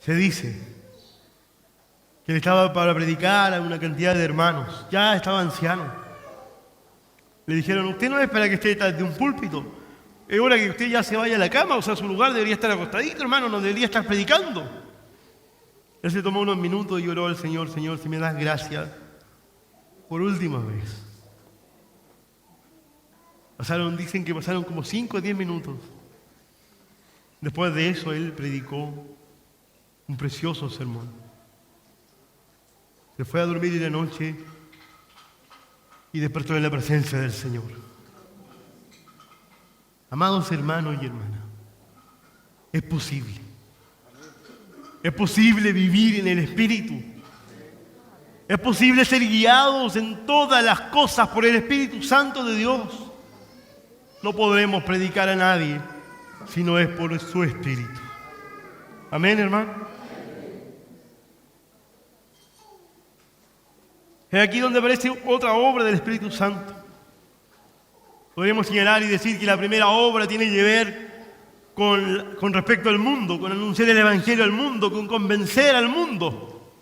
se dice que él estaba para predicar a una cantidad de hermanos, ya estaba anciano. Le dijeron: usted no es para que esté detrás de un púlpito, es hora que usted ya se vaya a la cama, o sea, a su lugar debería estar acostadito, hermano, no debería estar predicando. Él se tomó unos minutos y oró al Señor: Señor, si me das gracia, por última vez. Dicen que pasaron como 5 o 10 minutos. Después de eso, él predicó un precioso sermón. Se fue a dormir en la noche y despertó en la presencia del Señor. Amados hermanos y hermanas, es posible. Es posible vivir en el Espíritu. Es posible ser guiados en todas las cosas por el Espíritu Santo de Dios. No podremos predicar a nadie si no es por su Espíritu. Amén, hermano. Es aquí donde aparece otra obra del Espíritu Santo. Podríamos señalar y decir que la primera obra tiene que ver con respecto al mundo, con anunciar el Evangelio al mundo, con convencer al mundo.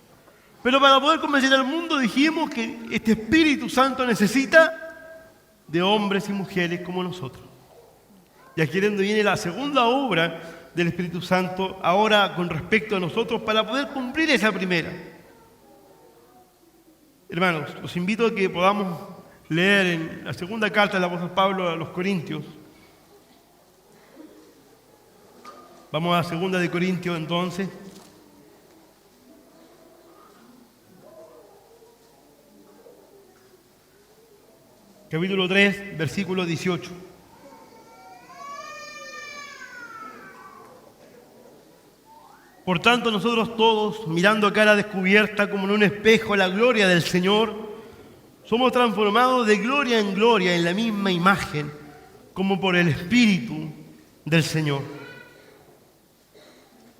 Pero para poder convencer al mundo dijimos que este Espíritu Santo necesita de hombres y mujeres como nosotros. Y aquí es donde viene la segunda obra del Espíritu Santo, ahora con respecto a nosotros, para poder cumplir esa primera. Hermanos, los invito a que podamos leer en la segunda carta del apóstol Pablo a los Corintios. Vamos a 2 de Corintios entonces. Capítulo 3, versículo 18. Por tanto, nosotros todos, mirando a cara descubierta como en un espejo la gloria del Señor, somos transformados de gloria en gloria en la misma imagen, como por el Espíritu del Señor.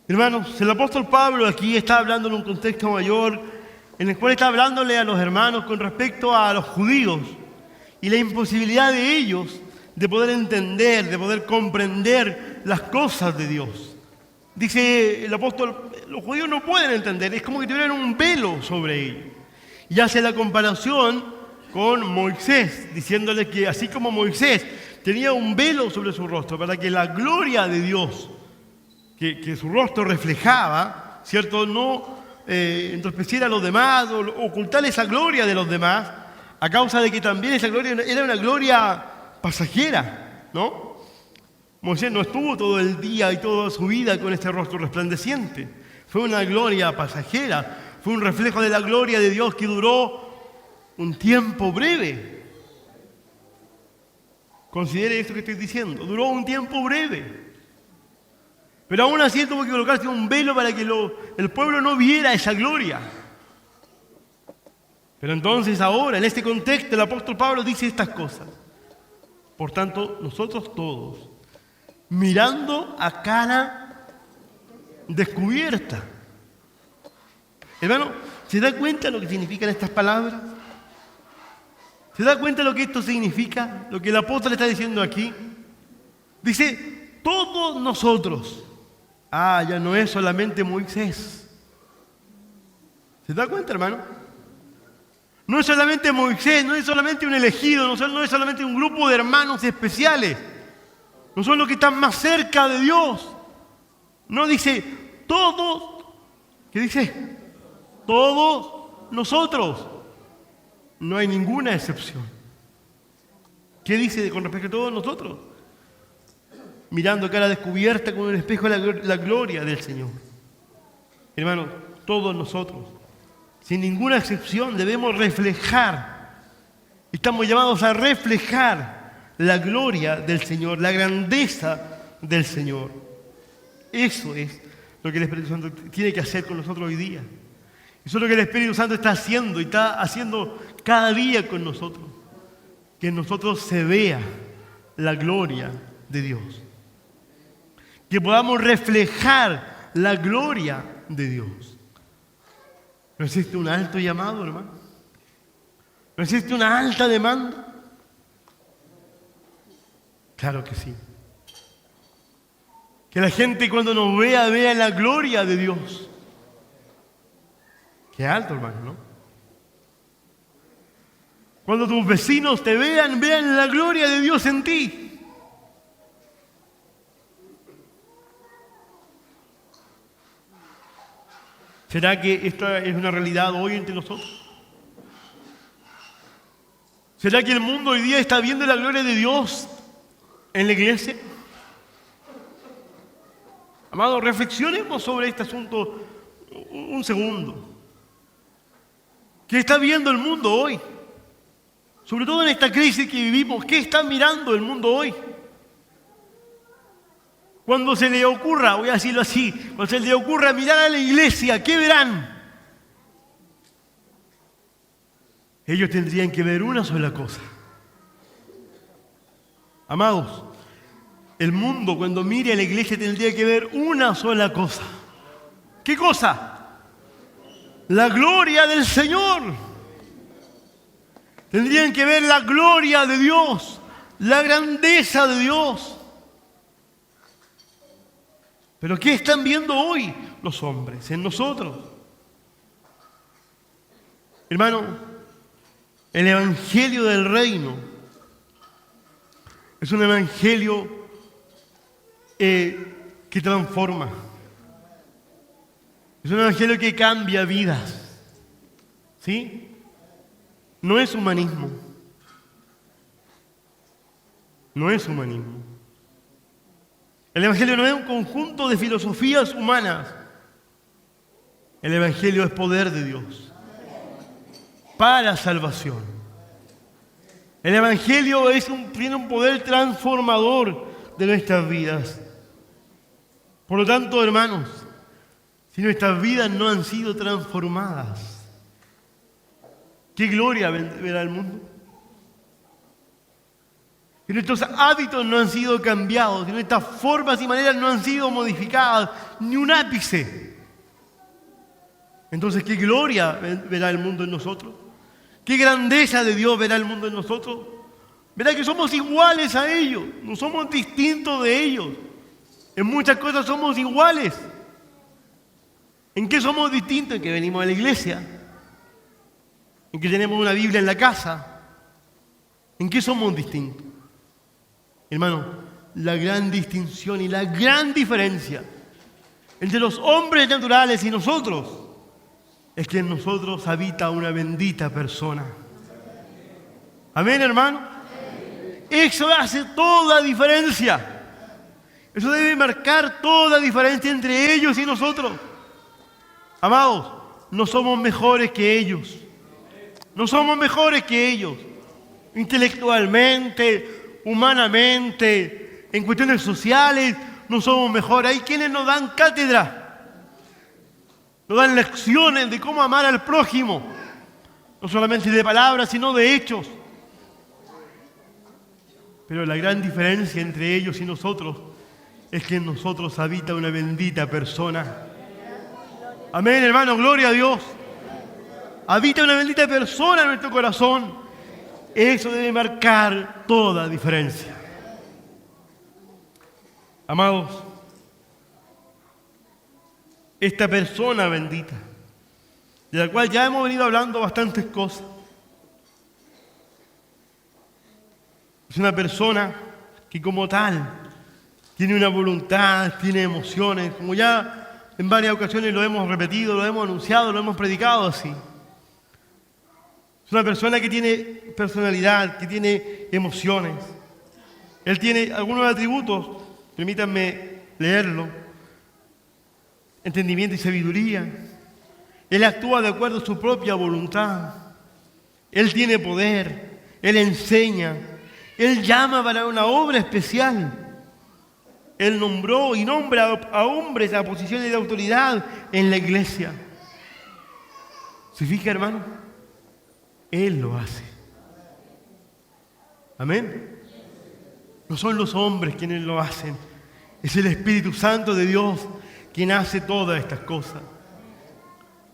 Hermanos, el apóstol Pablo aquí está hablando en un contexto mayor, en el cual está hablándole a los hermanos con respecto a los judíos y la imposibilidad de ellos de poder entender, de poder comprender las cosas de Dios. Dice el apóstol, los judíos no pueden entender, es como que tuvieran un velo sobre ellos. Y hace la comparación con Moisés, diciéndole que así como Moisés tenía un velo sobre su rostro para que la gloria de Dios que su rostro reflejaba, ¿cierto?, no entorpeciera a los demás o ocultar esa gloria de los demás, a causa de que también esa gloria era una gloria pasajera, ¿no? Moisés no estuvo todo el día y toda su vida con este rostro resplandeciente. Fue una gloria pasajera, fue un reflejo de la gloria de Dios que duró un tiempo breve. Considere esto que estoy diciendo, duró un tiempo breve. Pero aún así tuvo que colocarse un velo para que el pueblo no viera esa gloria. Pero entonces ahora, en este contexto, el apóstol Pablo dice estas cosas. Por tanto, nosotros todos, mirando a cara descubierta. Hermano, ¿se da cuenta lo que significan estas palabras? ¿Se da cuenta lo que esto significa? Lo que el apóstol está diciendo aquí. Dice, todos nosotros. Ya no es solamente Moisés. ¿Se da cuenta, hermano? No es solamente Moisés, no es solamente un elegido, no es solamente un grupo de hermanos especiales. No son los que están más cerca de Dios. No dice, todos. ¿Qué dice? Todos nosotros. No hay ninguna excepción. ¿Qué dice con respecto a todos nosotros? Mirando cara descubierta con el espejo de la gloria del Señor. Hermanos, todos nosotros, sin ninguna excepción, debemos reflejar. Estamos llamados a reflejar la gloria del Señor, la grandeza del Señor. Eso es lo que el Espíritu Santo tiene que hacer con nosotros hoy día. Eso es lo que el Espíritu Santo está haciendo y está haciendo cada día con nosotros. Que en nosotros se vea la gloria de Dios. Que podamos reflejar la gloria de Dios. ¿No existe un alto llamado, hermano? ¿No existe una alta demanda? Claro que sí. Que la gente cuando nos vea la gloria de Dios. Qué alto, hermano, ¿no? Cuando tus vecinos te vean la gloria de Dios en ti. ¿Será que esta es una realidad hoy entre nosotros? ¿Será que el mundo hoy día está viendo la gloria de Dios en la iglesia? Amados, reflexionemos sobre este asunto un segundo. ¿Qué está viendo el mundo hoy? Sobre todo en esta crisis que vivimos, ¿qué está mirando el mundo hoy? Cuando se le ocurra, voy a decirlo así, cuando se le ocurra mirar a la iglesia, ¿qué verán? Ellos tendrían que ver una sola cosa. Amados, el mundo cuando mire a la iglesia tendría que ver una sola cosa. ¿Qué cosa? La gloria del Señor. Tendrían que ver la gloria de Dios, la grandeza de Dios. Pero ¿qué están viendo hoy los hombres en nosotros? Hermano, el evangelio del reino es un evangelio que transforma. Es un evangelio que cambia vidas. ¿Sí? No es humanismo. No es humanismo. El evangelio no es un conjunto de filosofías humanas. El evangelio es poder de Dios para salvación. El evangelio tiene un poder transformador de nuestras vidas. Por lo tanto, hermanos, si nuestras vidas no han sido transformadas, ¿qué gloria verá el mundo? Si nuestros hábitos no han sido cambiados, si nuestras formas y maneras no han sido modificadas, ni un ápice, entonces ¿qué gloria verá el mundo en nosotros? ¿Qué grandeza de Dios verá el mundo en nosotros? Verá que somos iguales a ellos, no somos distintos de ellos. En muchas cosas somos iguales. ¿En qué somos distintos? En que venimos a la iglesia, en que tenemos una Biblia en la casa. ¿En qué somos distintos? Hermano, la gran distinción y la gran diferencia entre los hombres naturales y nosotros es que en nosotros habita una bendita persona. Amén, hermano. Eso hace toda diferencia. Eso debe marcar toda diferencia entre ellos y nosotros. Amados, no somos mejores que ellos. No somos mejores que ellos. Intelectualmente, humanamente, en cuestiones sociales, no somos mejores. Hay quienes nos dan cátedra, nos dan lecciones de cómo amar al prójimo, no solamente de palabras, sino de hechos. Pero la gran diferencia entre ellos y nosotros es que en nosotros habita una bendita persona. Amén, hermano, gloria a Dios. Habita una bendita persona en nuestro corazón. Eso debe marcar toda diferencia. Amados, esta persona bendita, de la cual ya hemos venido hablando bastantes cosas, es una persona que como tal tiene una voluntad, tiene emociones, como ya en varias ocasiones lo hemos repetido, lo hemos anunciado, lo hemos predicado así. Es una persona que tiene personalidad, que tiene emociones. Él tiene algunos atributos, permítanme leerlo: entendimiento y sabiduría. Él actúa de acuerdo a su propia voluntad. Él tiene poder, Él enseña, Él llama para una obra especial. Él nombró y nombra a hombres a posiciones de autoridad en la iglesia. ¿Se fija, hermano? Él lo hace. Amén. No son los hombres quienes lo hacen. Es el Espíritu Santo de Dios quien hace todas estas cosas.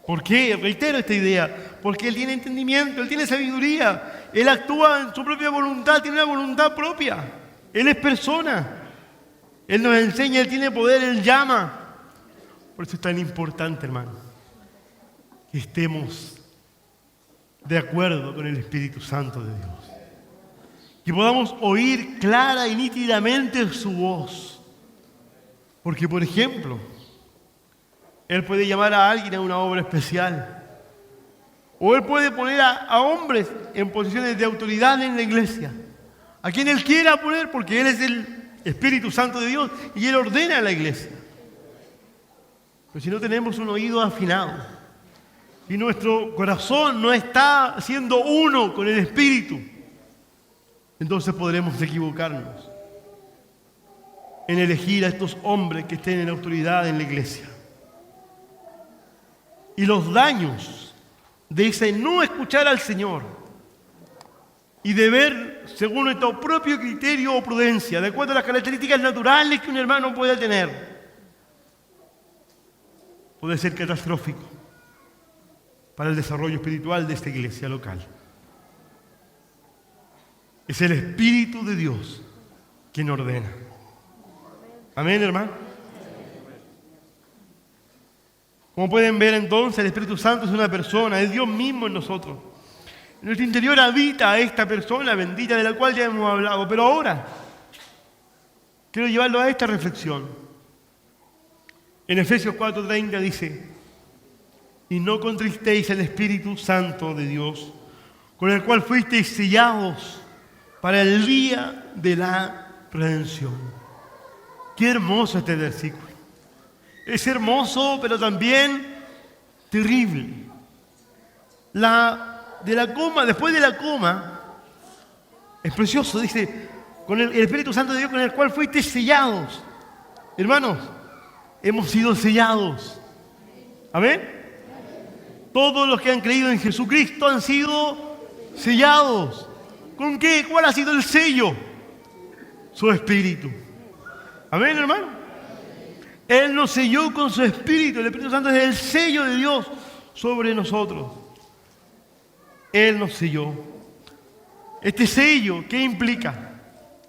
¿Por qué? Reitero esta idea. Porque Él tiene entendimiento, Él tiene sabiduría. Él actúa en su propia voluntad, tiene una voluntad propia. Él es persona. Él nos enseña, Él tiene poder, Él llama. Por eso es tan importante, hermano, que estemos de acuerdo con el Espíritu Santo de Dios. Que podamos oír clara y nítidamente su voz. Porque, por ejemplo, Él puede llamar a alguien a una obra especial. O Él puede poner a hombres en posiciones de autoridad en la iglesia. A quien Él quiera poner, porque Él es el Espíritu Santo de Dios y Él ordena a la iglesia. Pero si no tenemos un oído afinado, y nuestro corazón no está siendo uno con el Espíritu, entonces podremos equivocarnos en elegir a estos hombres que estén en autoridad en la iglesia. Y los daños de ese no escuchar al Señor y de ver según nuestro propio criterio o prudencia, de acuerdo a las características naturales que un hermano pueda tener, puede ser catastrófico para el desarrollo espiritual de esta iglesia local. Es el Espíritu de Dios quien ordena. Amén, hermano. Como pueden ver entonces, el Espíritu Santo es una persona, es Dios mismo en nosotros. En nuestro interior habita esta persona bendita de la cual ya hemos hablado. Pero ahora quiero llevarlo a esta reflexión. En Efesios 4:30 dice: y no contristéis el Espíritu Santo de Dios, con el cual fuisteis sellados para el día de la redención. Qué hermoso este versículo. Es hermoso, pero también terrible. Después de la coma, es precioso, dice, con el Espíritu Santo de Dios, con el cual fuisteis sellados. Hermanos, hemos sido sellados. ¿Amén? Todos los que han creído en Jesucristo han sido sellados. ¿Con qué? ¿Cuál ha sido el sello? Su Espíritu. ¿Amén, hermano? Él nos selló con su Espíritu. El Espíritu Santo es el sello de Dios sobre nosotros. Él nos selló. Este sello, ¿qué implica?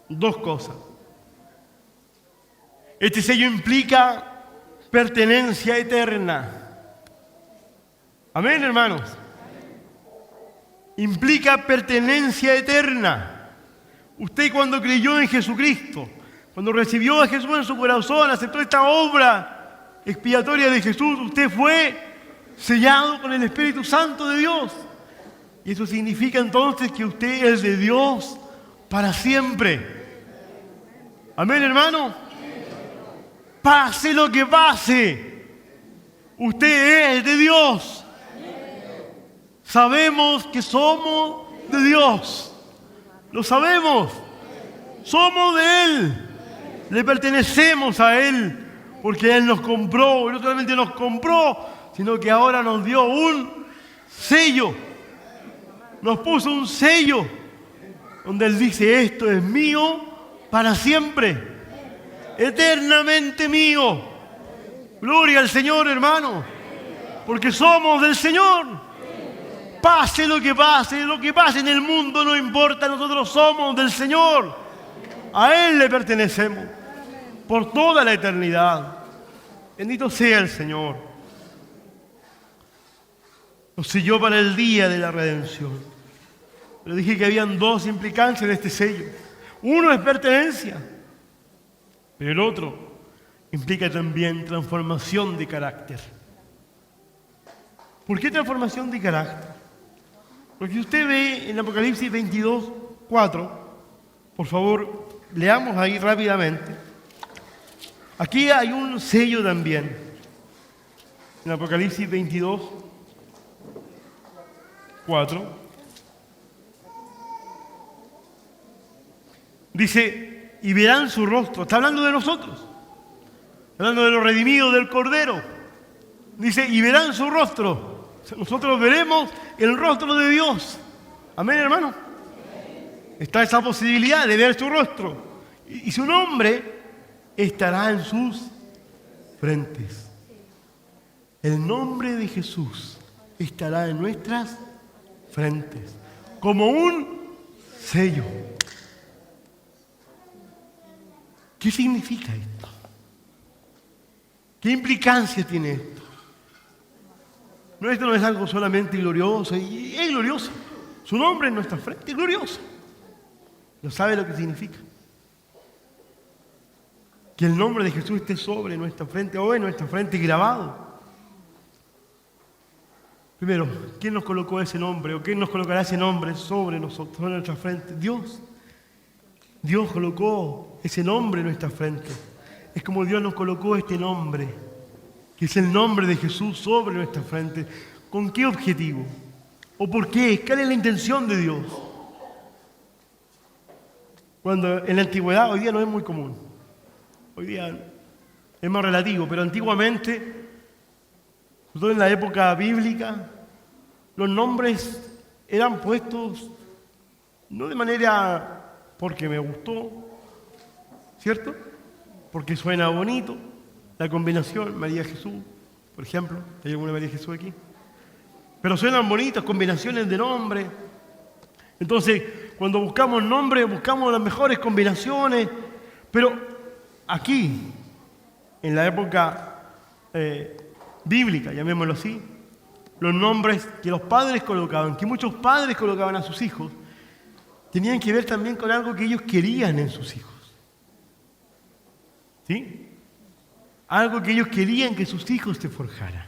Dos cosas. Este sello implica pertenencia eterna. Amén, hermanos. Implica pertenencia eterna. Usted cuando creyó en Jesucristo, cuando recibió a Jesús en su corazón, aceptó esta obra expiatoria de Jesús, usted fue sellado con el Espíritu Santo de Dios. Y eso significa entonces que usted es de Dios para siempre. Amén, hermano. Pase lo que pase, usted es de Dios. Sabemos que somos de Dios. Lo sabemos. Somos de Él. Le pertenecemos a Él porque Él nos compró. Y no solamente nos compró, sino que ahora nos dio un sello. Nos puso un sello donde Él dice, esto es mío para siempre, eternamente mío. Gloria al Señor, hermano, porque somos del Señor. Pase lo que pase en el mundo no importa, nosotros somos del Señor. A Él le pertenecemos por toda la eternidad. Bendito sea el Señor. Nos selló para el día de la redención. Pero dije que habían dos implicancias de este sello. Uno es pertenencia, pero el otro implica también transformación de carácter. ¿Por qué transformación de carácter? Porque usted ve en Apocalipsis 22, 4, por favor, leamos ahí rápidamente. Aquí hay un sello también. En Apocalipsis 22, 4. Dice, y verán su rostro. Está hablando de nosotros. Está hablando de los redimidos del Cordero. Dice, y verán su rostro. Nosotros veremos el rostro de Dios. Amén, hermano. Está esa posibilidad de ver su rostro. Y su nombre estará en sus frentes. El nombre de Jesús estará en nuestras frentes. Como un sello. ¿Qué significa esto? ¿Qué implicancia tiene esto? No, esto no es algo solamente glorioso, y es glorioso. Su nombre en nuestra frente es glorioso. ¿No sabe lo que significa? Que el nombre de Jesús esté sobre nuestra frente o en nuestra frente grabado. Primero, ¿quién nos colocó ese nombre o quién nos colocará ese nombre sobre nosotros, sobre nuestra frente? Dios. Dios colocó ese nombre en nuestra frente. Es como Dios nos colocó este nombre, que es el nombre de Jesús sobre nuestra frente. ¿Con qué objetivo? ¿O por qué? ¿Cuál es la intención de Dios? Cuando en la antigüedad, hoy día no es muy común. Hoy día es más relativo, pero antiguamente, sobre todo en la época bíblica, los nombres eran puestos no de manera porque me gustó, ¿cierto? Porque suena bonito, la combinación María Jesús, por ejemplo, ¿hay alguna María Jesús aquí? Pero suenan bonitas combinaciones de nombres. Entonces, cuando buscamos nombres, buscamos las mejores combinaciones, pero aquí, en la época bíblica, llamémoslo así, los nombres que los padres colocaban, que muchos padres colocaban a sus hijos, tenían que ver también con algo que ellos querían en sus hijos. ¿Sí? Algo que ellos querían que sus hijos se forjaran.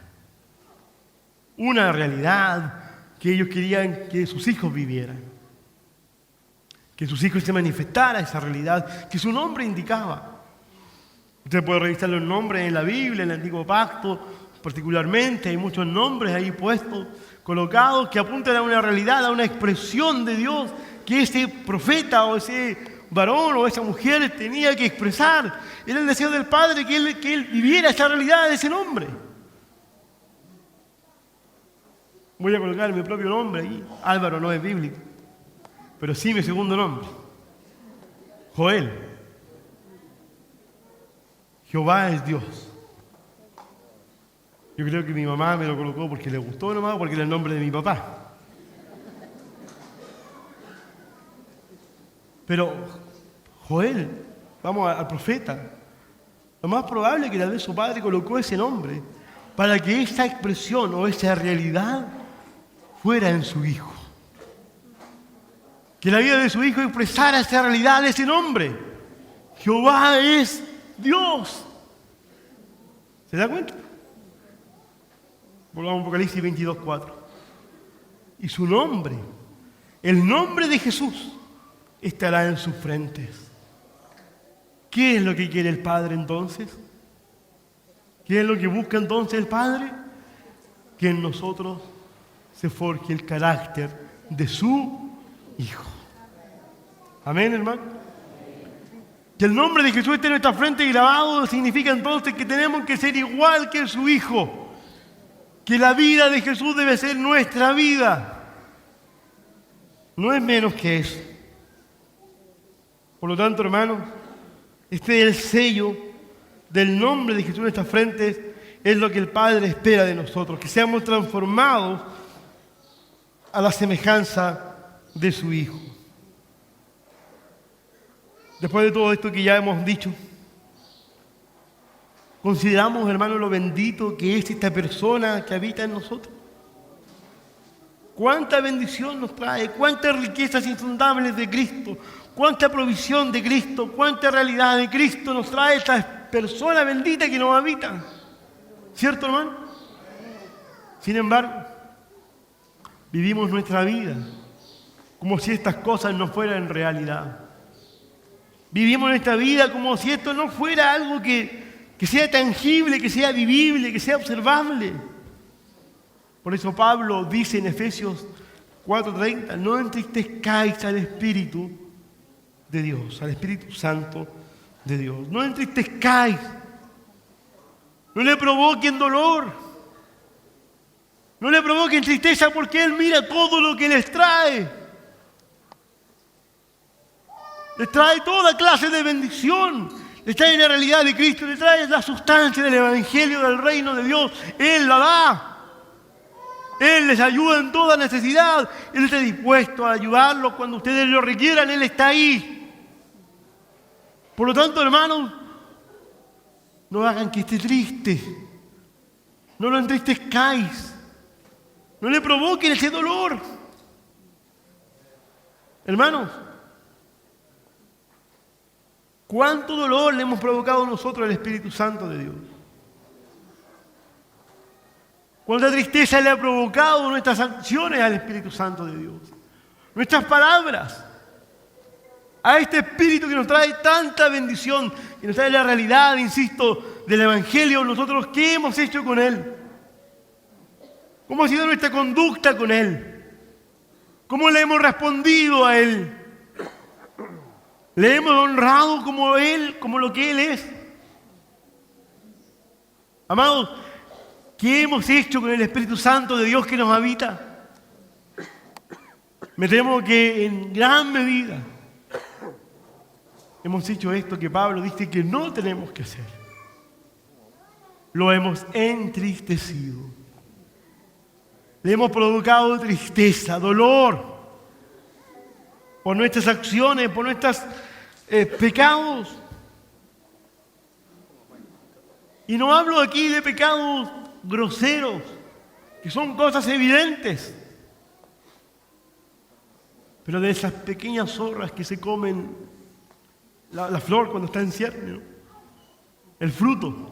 Una realidad que ellos querían que sus hijos vivieran. Que sus hijos se manifestara esa realidad que su nombre indicaba. Usted puede revisar los nombres en la Biblia, en el Antiguo Pacto, particularmente, hay muchos nombres ahí puestos, colocados, que apuntan a una realidad, a una expresión de Dios que ese profeta o ese varón o esa mujer tenía que expresar. Era el deseo del Padre que él viviera esa realidad de ese nombre. Voy a colocar mi propio nombre ahí. Álvaro no es bíblico, pero sí mi segundo nombre. Joel. Jehová es Dios. Yo creo que mi mamá me lo colocó porque le gustó nomás, porque era el nombre de mi papá. Pero Joel, vamos al profeta, lo más probable es que tal vez su padre colocó ese nombre para que esa expresión o esa realidad fuera en su hijo. Que la vida de su hijo expresara esa realidad de ese nombre. Jehová es Dios. ¿Se da cuenta? Volvamos a Apocalipsis 22, 4. Y su nombre, el nombre de Jesús, estará en sus frentes. ¿Qué es lo que quiere el Padre entonces? ¿Qué es lo que busca entonces el Padre? Que en nosotros se forje el carácter de su Hijo. Amén, hermano. Que el nombre de Jesús esté en nuestra frente grabado significa entonces que tenemos que ser igual que su Hijo. Que la vida de Jesús debe ser nuestra vida. No es menos que eso. Por lo tanto, hermanos, este es el sello del nombre de Jesús en nuestras frentes, es lo que el Padre espera de nosotros, que seamos transformados a la semejanza de su Hijo. Después de todo esto que ya hemos dicho, consideramos, hermanos, lo bendito que es esta persona que habita en nosotros. Cuánta bendición nos trae, cuántas riquezas insondables de Cristo, cuánta provisión de Cristo, cuánta realidad de Cristo nos trae esta persona bendita que nos habita. ¿Cierto, hermano? Sin embargo, vivimos nuestra vida como si estas cosas no fueran realidad. Vivimos nuestra vida como si esto no fuera algo que sea tangible, que sea vivible, que sea observable. Por eso Pablo dice en Efesios 4:30, no entristezcáis al Espíritu de Dios, al Espíritu Santo de Dios. No entristezcáis, no le provoquen dolor, no le provoquen tristeza porque Él mira todo lo que les trae. Les trae toda clase de bendición, les trae la realidad de Cristo, les trae la sustancia del Evangelio del reino de Dios. Él la da. Él les ayuda en toda necesidad. Él está dispuesto a ayudarlos cuando ustedes lo requieran. Él está ahí. Por lo tanto, hermanos, no hagan que esté triste. No lo entristezcáis. No le provoquen ese dolor. Hermanos, ¿cuánto dolor le hemos provocado nosotros al Espíritu Santo de Dios? ¿Cuánta tristeza le ha provocado nuestras acciones al Espíritu Santo de Dios? Nuestras palabras. A este Espíritu que nos trae tanta bendición, que nos trae la realidad, insisto, del Evangelio, nosotros, ¿qué hemos hecho con Él? ¿Cómo ha sido nuestra conducta con Él? ¿Cómo le hemos respondido a Él? ¿Le hemos honrado como Él, como lo que Él es? Amados, ¿qué hemos hecho con el Espíritu Santo de Dios que nos habita? Me temo que en gran medida hemos hecho esto que Pablo dice que no tenemos que hacer. Lo hemos entristecido. Le hemos provocado tristeza, dolor, por nuestras acciones, por nuestros pecados. Y no hablo aquí de pecados groseros, que son cosas evidentes, pero de esas pequeñas zorras que se comen la flor cuando está en cierne, ¿no? El fruto.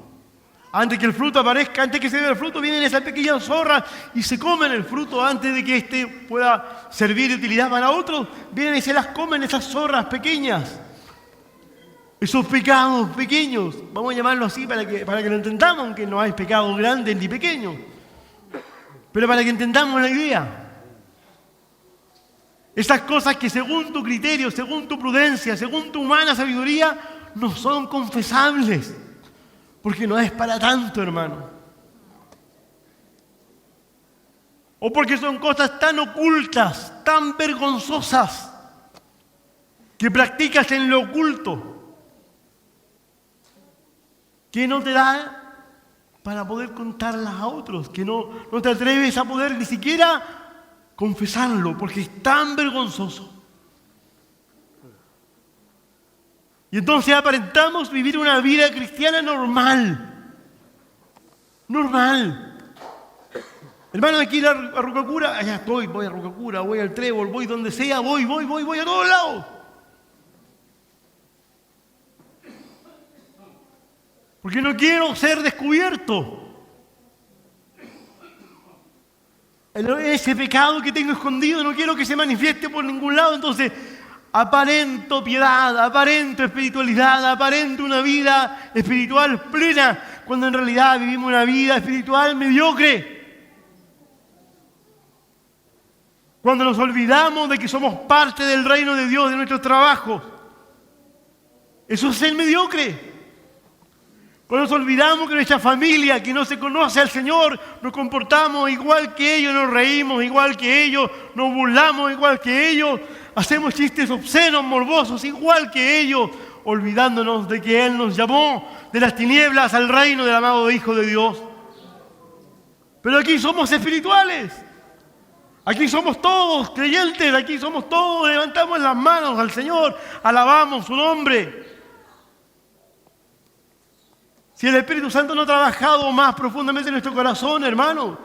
Antes que el fruto aparezca, antes que se vea el fruto, vienen esas pequeñas zorras y se comen el fruto antes de que éste pueda servir de utilidad para otros. Vienen y se las comen esas zorras pequeñas. Esos pecados pequeños, vamos a llamarlo así para que lo entendamos, aunque no hay pecados grandes ni pequeños, pero para que entendamos la idea. Esas cosas que según tu criterio, según tu prudencia, según tu humana sabiduría, no son confesables, porque no es para tanto, hermano. O porque son cosas tan ocultas, tan vergonzosas, que practicas en lo oculto, que no te da para poder contarlas a otros, que no te atreves a poder ni siquiera confesarlo, porque es tan vergonzoso. Y entonces aparentamos vivir una vida cristiana normal. Normal. Hermano, hay que ir a Rucacura, allá estoy, voy a Rucacura, voy al Trébol, voy donde sea, voy a todos lados. Porque no quiero ser descubierto. Ese pecado que tengo escondido no quiero que se manifieste por ningún lado. Entonces, aparento piedad, aparento espiritualidad, aparento una vida espiritual plena, cuando en realidad vivimos una vida espiritual mediocre. Cuando nos olvidamos de que somos parte del reino de Dios, de nuestros trabajos. Eso es ser mediocre. Pero nos olvidamos que nuestra familia, que no se conoce al Señor, nos comportamos igual que ellos, nos reímos igual que ellos, nos burlamos igual que ellos, hacemos chistes obscenos, morbosos, igual que ellos, olvidándonos de que Él nos llamó de las tinieblas al reino del amado Hijo de Dios. Pero aquí somos espirituales. Aquí somos todos creyentes, aquí somos todos, levantamos las manos al Señor, alabamos su nombre. Si el Espíritu Santo no ha trabajado más profundamente en nuestro corazón, hermano,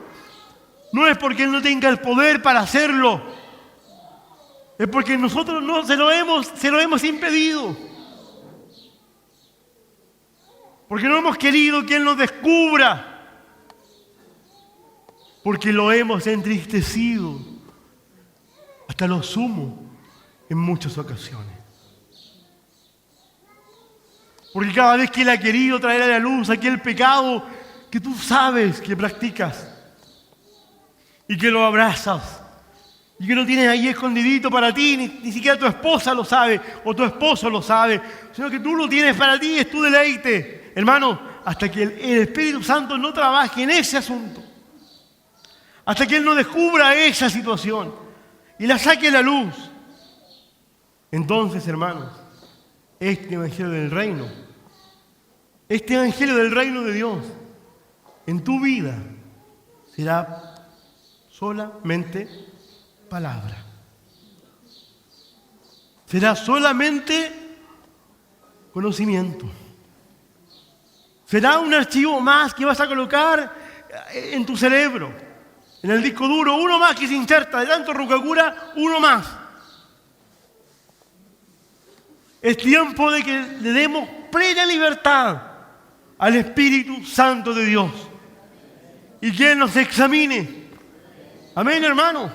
no es porque Él no tenga el poder para hacerlo, es porque nosotros no se lo hemos impedido. Porque no hemos querido que Él nos descubra. Porque lo hemos entristecido hasta lo sumo en muchas ocasiones. Porque cada vez que Él ha querido traer a la luz aquel pecado que tú sabes que practicas y que lo abrazas y que lo tienes ahí escondidito para ti, ni siquiera tu esposa lo sabe o tu esposo lo sabe, sino que tú lo tienes para ti, es tu deleite, hermano, hasta que el Espíritu Santo no trabaje en ese asunto. Hasta que Él no descubra esa situación y la saque a la luz. Entonces, hermanos, este Evangelio del Reino, este Evangelio del Reino de Dios, en tu vida será solamente palabra. Será solamente conocimiento. Será un archivo más que vas a colocar en tu cerebro. En el disco duro, uno más que se inserta, de tanto rucacura, uno más. Es tiempo de que le demos plena libertad al Espíritu Santo de Dios. Y que Él nos examine. Amén, hermano.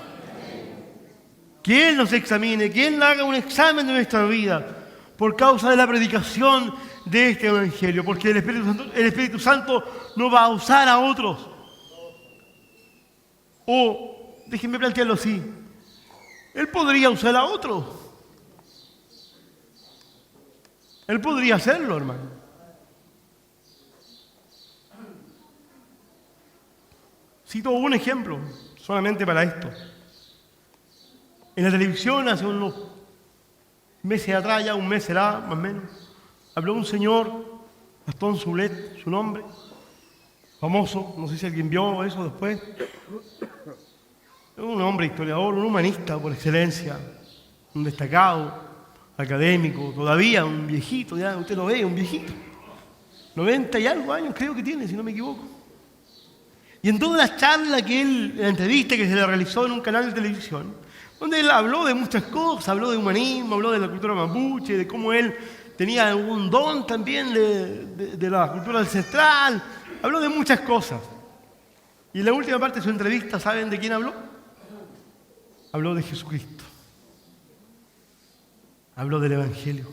Que Él nos examine, que Él haga un examen de nuestra vida por causa de la predicación de este Evangelio. Porque el Espíritu Santo no va a usar a otros. O, déjenme plantearlo así, Él podría usar a otro. Él podría hacerlo, hermano. Cito un ejemplo, solamente para esto. En la televisión, hace unos meses atrás, ya un mes será, más o menos, habló un señor, Gastón Zulet, su nombre, famoso, no sé si alguien vio eso después. Un hombre historiador, un humanista por excelencia, un destacado, académico, todavía un viejito, ya usted lo ve, un viejito. 90 y algo años creo que tiene, si no me equivoco. Y en toda la charla que él, la entrevista que se le realizó en un canal de televisión, donde él habló de muchas cosas, habló de humanismo, habló de la cultura mapuche, de cómo él tenía algún don también de la cultura ancestral, habló de muchas cosas. Y en la última parte de su entrevista, ¿saben de quién habló? Habló de Jesucristo. Habló del Evangelio.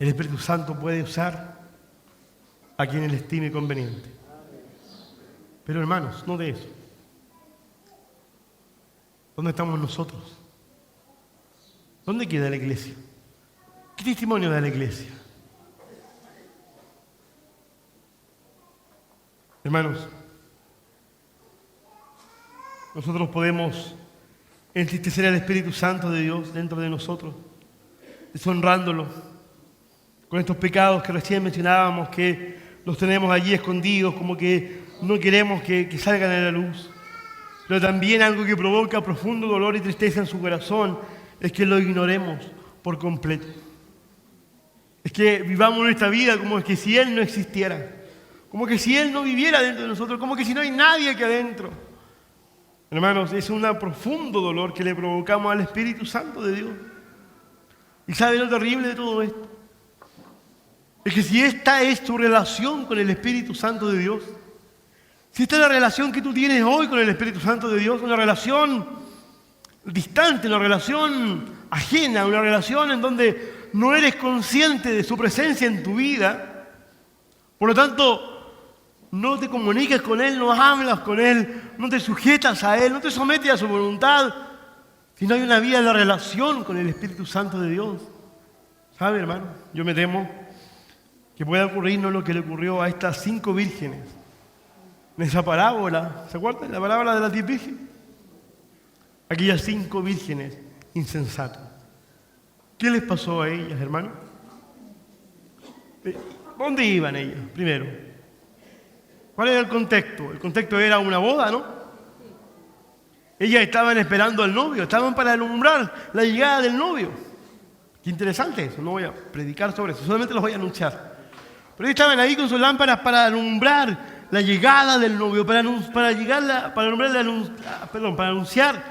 El Espíritu Santo puede usar a quien Él estime conveniente. Pero hermanos, no de eso. ¿Dónde estamos nosotros? ¿Dónde queda la iglesia? ¿Qué testimonio da la iglesia? Hermanos, nosotros podemos entristecer al Espíritu Santo de Dios dentro de nosotros, deshonrándolo con estos pecados que recién mencionábamos, que los tenemos allí escondidos, como que no queremos que salgan a la luz. Pero también algo que provoca profundo dolor y tristeza en su corazón es que lo ignoremos por completo. Es que vivamos nuestra vida como que si Él no existiera, como que si Él no viviera dentro de nosotros, como que si no hay nadie aquí adentro. Hermanos, es un profundo dolor que le provocamos al Espíritu Santo de Dios. ¿Y sabe lo terrible de todo esto? Es que si esta es tu relación con el Espíritu Santo de Dios, si esta es la relación que tú tienes hoy con el Espíritu Santo de Dios, una relación distante, una relación ajena, una relación en donde no eres consciente de su presencia en tu vida, por lo tanto, no te comunicas con Él, no hablas con Él, no te sujetas a Él, no te sometes a su voluntad, si no hay una vida de relación con el Espíritu Santo de Dios, ¿Sabe, hermano? Yo me temo que pueda ocurrirnos lo que le ocurrió a estas 5 vírgenes. En esa parábola, ¿se acuerdan? La parábola de las 10 vírgenes. Aquellas 5 vírgenes insensatas. ¿Qué les pasó a ellas, hermano? ¿Dónde iban ellas, primero? ¿Cuál era el contexto? El contexto era una boda, ¿no? Ellas estaban esperando al novio, estaban para alumbrar la llegada del novio. Qué interesante eso, no voy a predicar sobre eso, solamente los voy a anunciar. Pero ellos estaban ahí con sus lámparas para alumbrar la llegada del novio, para anunciar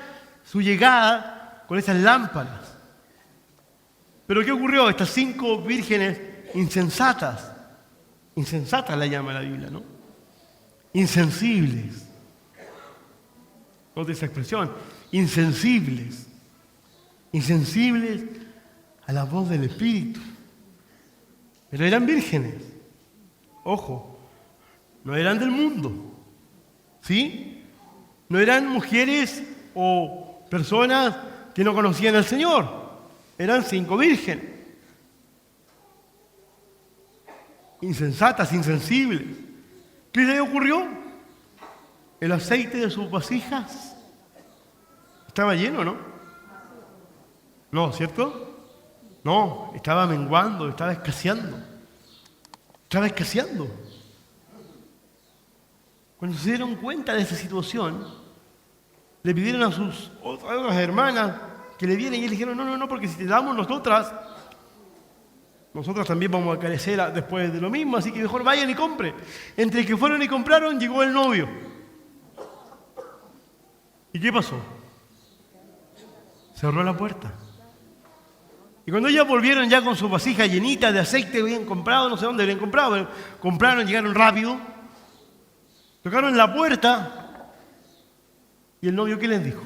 su llegada con esas lámparas. Pero ¿qué ocurrió? Estas 5 vírgenes insensatas la llama la Biblia, ¿no? Insensibles. Note esa expresión, insensibles a la voz del Espíritu. Pero eran vírgenes, ojo, no eran del mundo, ¿sí? No eran mujeres o personas que no conocían al Señor, eran 5 vírgenes. Insensatas, insensibles. ¿Qué le ocurrió? El aceite de sus vasijas estaba lleno, ¿no? No, ¿cierto? No, estaba menguando, estaba escaseando. Cuando se dieron cuenta de esa situación, le pidieron a sus otras hermanas que le dieran y ellos dijeron, no, porque si te damos nosotras también vamos a carecer después de lo mismo, así que mejor vayan y compren. Entre que fueron y compraron, llegó el novio. ¿Y qué pasó? Cerró la puerta. Y cuando ellas volvieron ya con sus vasijas llenitas de aceite, habían comprado, no sé dónde habían comprado, pero compraron, llegaron rápido, tocaron la puerta, y el novio, ¿qué les dijo?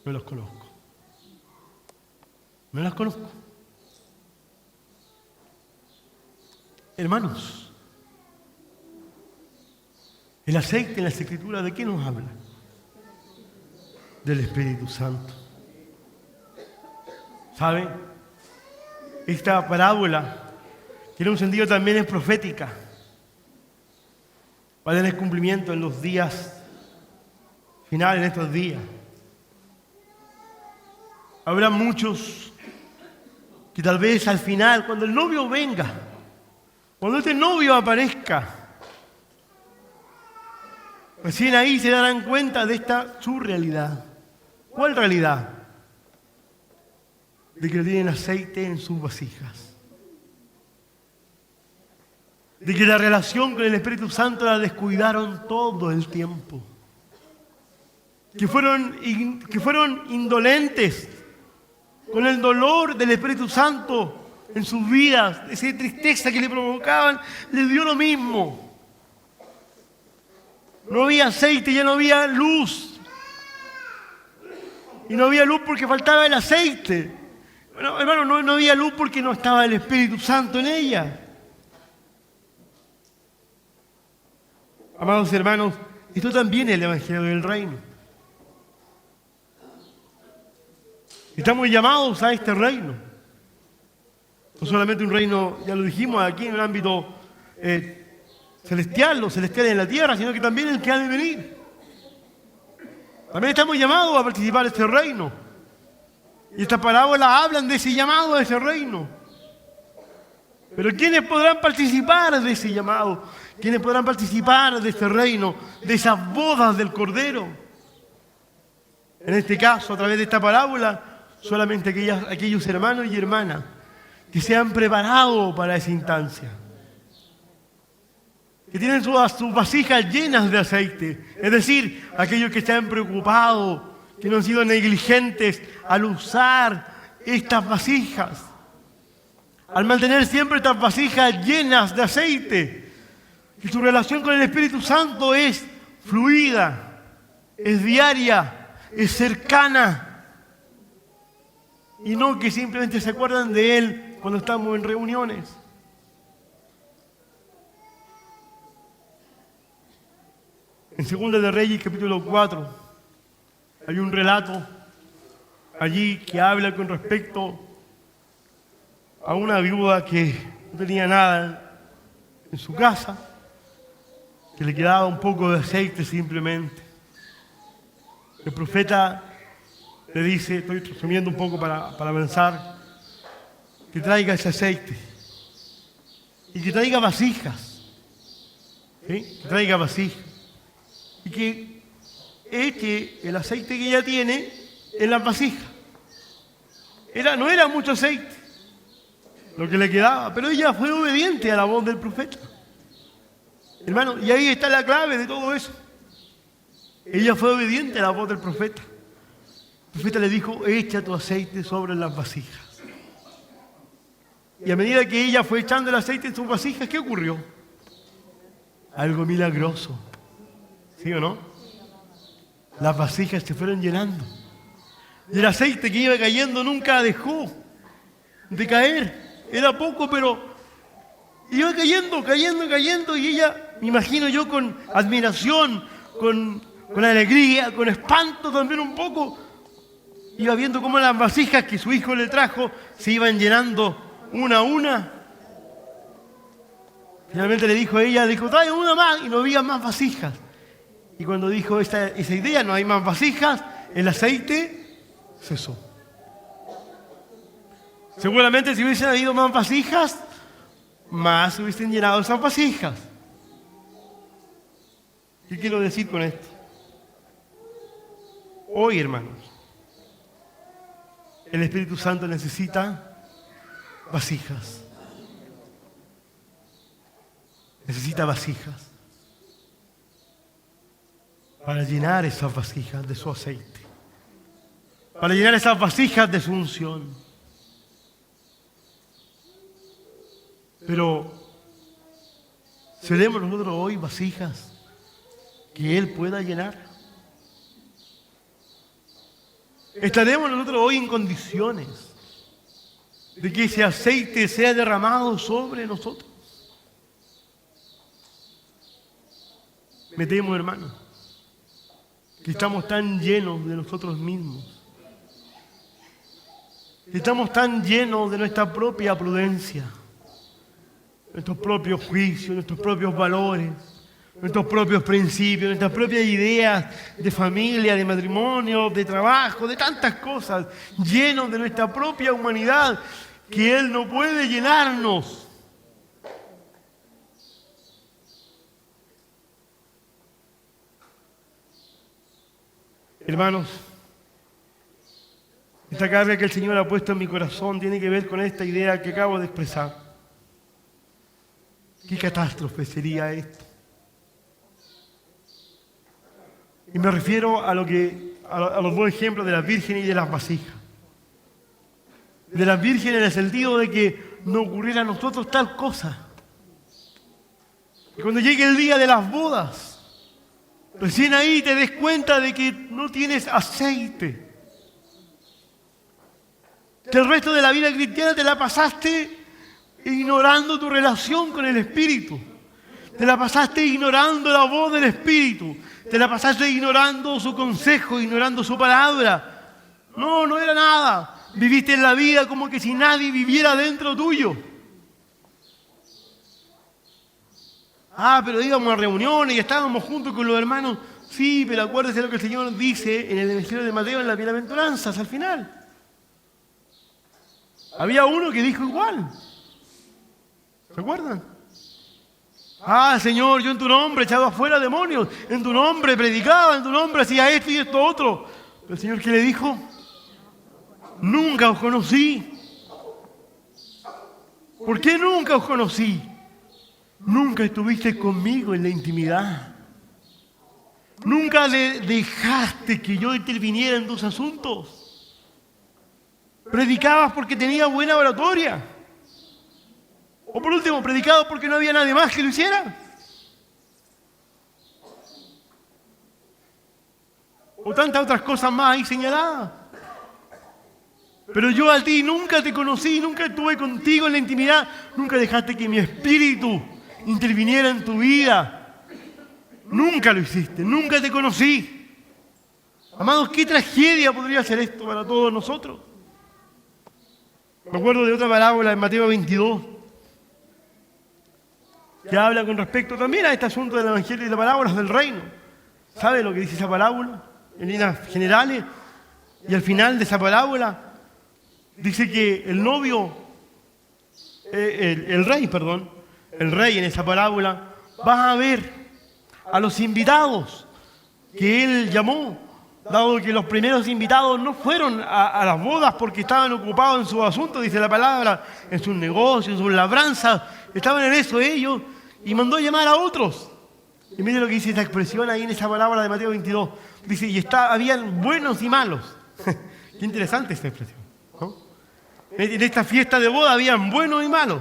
No los conozco. No las conozco. Hermanos, el aceite en las Escrituras, ¿de qué nos habla? Del Espíritu Santo. ¿Sabe? Esta parábola, que en un sentido también es profética, va a tener cumplimiento en los días finales, en estos días. Habrá muchos que tal vez al final, cuando el novio venga, cuando este novio aparezca, recién ahí se darán cuenta de esta su realidad. ¿Cuál realidad? De que no tienen aceite en sus vasijas. De que la relación con el Espíritu Santo la descuidaron todo el tiempo. Que fueron indolentes con el dolor del Espíritu Santo en sus vidas, esa tristeza que le provocaban, les dio lo mismo. No había aceite, ya no había luz. Y no había luz porque faltaba el aceite. Bueno, hermano, no había luz porque no estaba el Espíritu Santo en ella. Amados hermanos, esto también es el Evangelio del Reino. Estamos llamados a este reino. No solamente un reino, ya lo dijimos aquí, en el ámbito celestial, lo celestial en la tierra, sino que también el que ha de venir. También estamos llamados a participar de este reino. Y estas parábolas hablan de ese llamado a ese reino. Pero ¿quiénes podrán participar de ese llamado? ¿Quiénes podrán participar de este reino, de esas bodas del Cordero? En este caso, a través de esta parábola, solamente aquellos hermanos y hermanas que se han preparado para esa instancia, que tienen sus vasijas llenas de aceite, es decir, aquellos que se han preocupado, que no han sido negligentes al usar estas vasijas, al mantener siempre estas vasijas llenas de aceite, que su relación con el Espíritu Santo es fluida, es diaria, es cercana, y no que simplemente se acuerdan de Él cuando estamos en reuniones. En 2 de Reyes, capítulo 4, hay un relato allí que habla con respecto a una viuda que no tenía nada en su casa, que le quedaba un poco de aceite simplemente. El profeta le dice, estoy resumiendo un poco para avanzar, que traiga ese aceite y que traiga vasijas, ¿sí? Que traiga vasijas y que eche el aceite que ella tiene en las vasijas. No era mucho aceite lo que le quedaba, pero ella fue obediente a la voz del profeta. Hermano, y ahí está la clave de todo eso. Ella fue obediente a la voz del profeta. El profeta le dijo, echa tu aceite sobre las vasijas. Y a medida que ella fue echando el aceite en sus vasijas, ¿qué ocurrió? Algo milagroso. ¿Sí o no? Las vasijas se fueron llenando. Y el aceite que iba cayendo nunca dejó de caer. Era poco, pero iba cayendo. Y ella, me imagino yo, con admiración, con alegría, con espanto también un poco, iba viendo cómo las vasijas que su hijo le trajo se iban llenando una a una. Finalmente le dijo trae una más, y no había más vasijas. Y cuando dijo esa idea, no hay más vasijas, el aceite cesó. Seguramente si hubiesen habido más vasijas, más se hubiesen llenado esas vasijas. ¿Qué quiero decir con esto? Hoy, hermanos, el Espíritu Santo necesita vasijas. Necesita vasijas para llenar esas vasijas de su aceite, para llenar esas vasijas de su unción. Pero ¿seremos nosotros hoy vasijas que Él pueda llenar? ¿Estaremos nosotros hoy en condiciones de que ese aceite sea derramado sobre nosotros? Me temo, hermano, que estamos tan llenos de nosotros mismos, que estamos tan llenos de nuestra propia prudencia, nuestros propios juicios, nuestros propios valores, nuestros propios principios, nuestras propias ideas de familia, de matrimonio, de trabajo, de tantas cosas, llenos de nuestra propia humanidad, que Él no puede llenarnos. Hermanos, esta carga que el Señor ha puesto en mi corazón tiene que ver con esta idea que acabo de expresar. ¿Qué catástrofe sería esto? Y me refiero a los dos ejemplos de las vírgenes y de las vasijas. De las vírgenes en el sentido de que no ocurriera a nosotros tal cosa. Y cuando llegue el día de las bodas, recién ahí te des cuenta de que no tienes aceite. Que el resto de la vida cristiana te la pasaste ignorando tu relación con el Espíritu. Te la pasaste ignorando la voz del Espíritu. Te la pasaste ignorando su consejo, ignorando su palabra. No era nada. Viviste en la vida como que si nadie viviera dentro tuyo. Pero íbamos a reuniones y estábamos juntos con los hermanos. Sí, pero acuérdese lo que el Señor dice en el Evangelio de Mateo, en las bienaventuranzas, al final. Había uno que dijo igual. ¿Se acuerdan? Señor, yo en tu nombre echaba afuera demonios, en tu nombre predicaba, en tu nombre hacía esto y esto otro. Pero el Señor, ¿qué le dijo? Nunca os conocí. ¿Por qué nunca os conocí? Nunca estuviste conmigo en la intimidad. Nunca le dejaste que yo interviniera en tus asuntos. Predicabas porque tenía buena oratoria. O por último, predicabas porque no había nadie más que lo hiciera. O tantas otras cosas más ahí señaladas. Pero yo a ti nunca te conocí, nunca estuve contigo en la intimidad, nunca dejaste que mi espíritu interviniera en tu vida. Nunca lo hiciste, nunca te conocí. Amados, qué tragedia podría ser esto para todos nosotros. Me acuerdo de otra parábola en Mateo 22, que habla con respecto también a este asunto del Evangelio y de las parábolas del reino. ¿Sabe lo que dice esa parábola? En líneas generales. Y al final de esa parábola dice que el rey en esa parábola va a ver a los invitados que él llamó, dado que los primeros invitados no fueron a las bodas porque estaban ocupados en sus asuntos, dice la palabra, en sus negocios, en sus labranzas, estaban en eso ellos, y mandó a llamar a otros. Y mire lo que dice esta expresión ahí en esa palabra de Mateo 22. Dice, habían buenos y malos. Qué interesante esta expresión, ¿no? En esta fiesta de boda habían buenos y malos.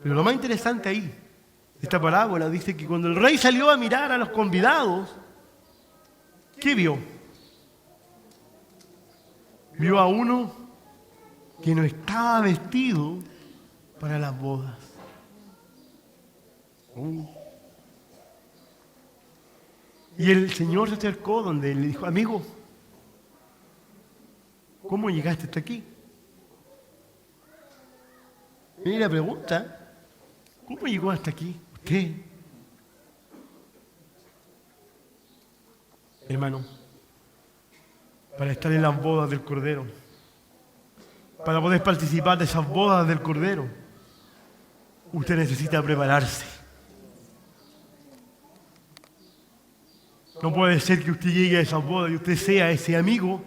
Pero lo más interesante ahí, esta parábola, dice que cuando el rey salió a mirar a los convidados, ¿qué vio? Vio a uno que no estaba vestido para las bodas. Y el Señor se acercó donde él le dijo, amigo, ¿cómo llegaste hasta aquí? Y la pregunta, ¿cómo llegó hasta aquí usted? Hermano, para estar en las bodas del Cordero, para poder participar de esas bodas del Cordero, usted necesita prepararse. No puede ser que usted llegue a esas bodas y usted sea ese amigo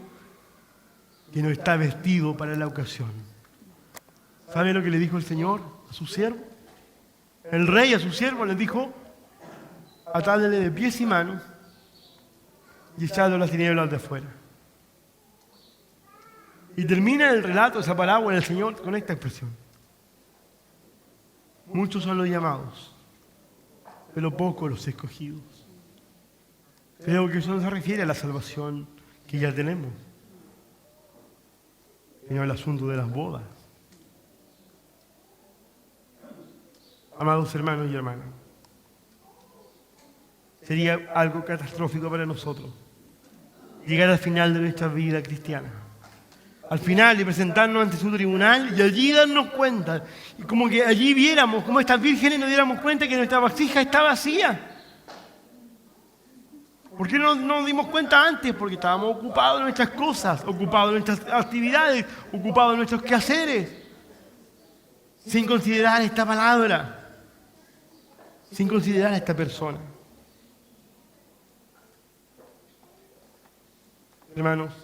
que no está vestido para la ocasión. ¿Sabe lo que le dijo el Señor a su siervo? El rey a su siervo le dijo, atádele de pies y manos y echadlo a las tinieblas de afuera. Y termina el relato, esa parábola del Señor, con esta expresión. Muchos son los llamados, pero pocos los escogidos. Creo que eso no se refiere a la salvación que ya tenemos, sino al asunto de las bodas. Amados hermanos y hermanas, sería algo catastrófico para nosotros llegar al final de nuestra vida cristiana, al final y presentarnos ante su tribunal y allí darnos cuenta, y como que allí viéramos, como estas vírgenes nos diéramos cuenta que nuestra vasija está vacía. ¿Por qué no nos dimos cuenta antes? Porque estábamos ocupados en nuestras cosas, ocupados en nuestras actividades, ocupados en nuestros quehaceres, sin considerar esta palabra, sin considerar a esta persona. Hermanos,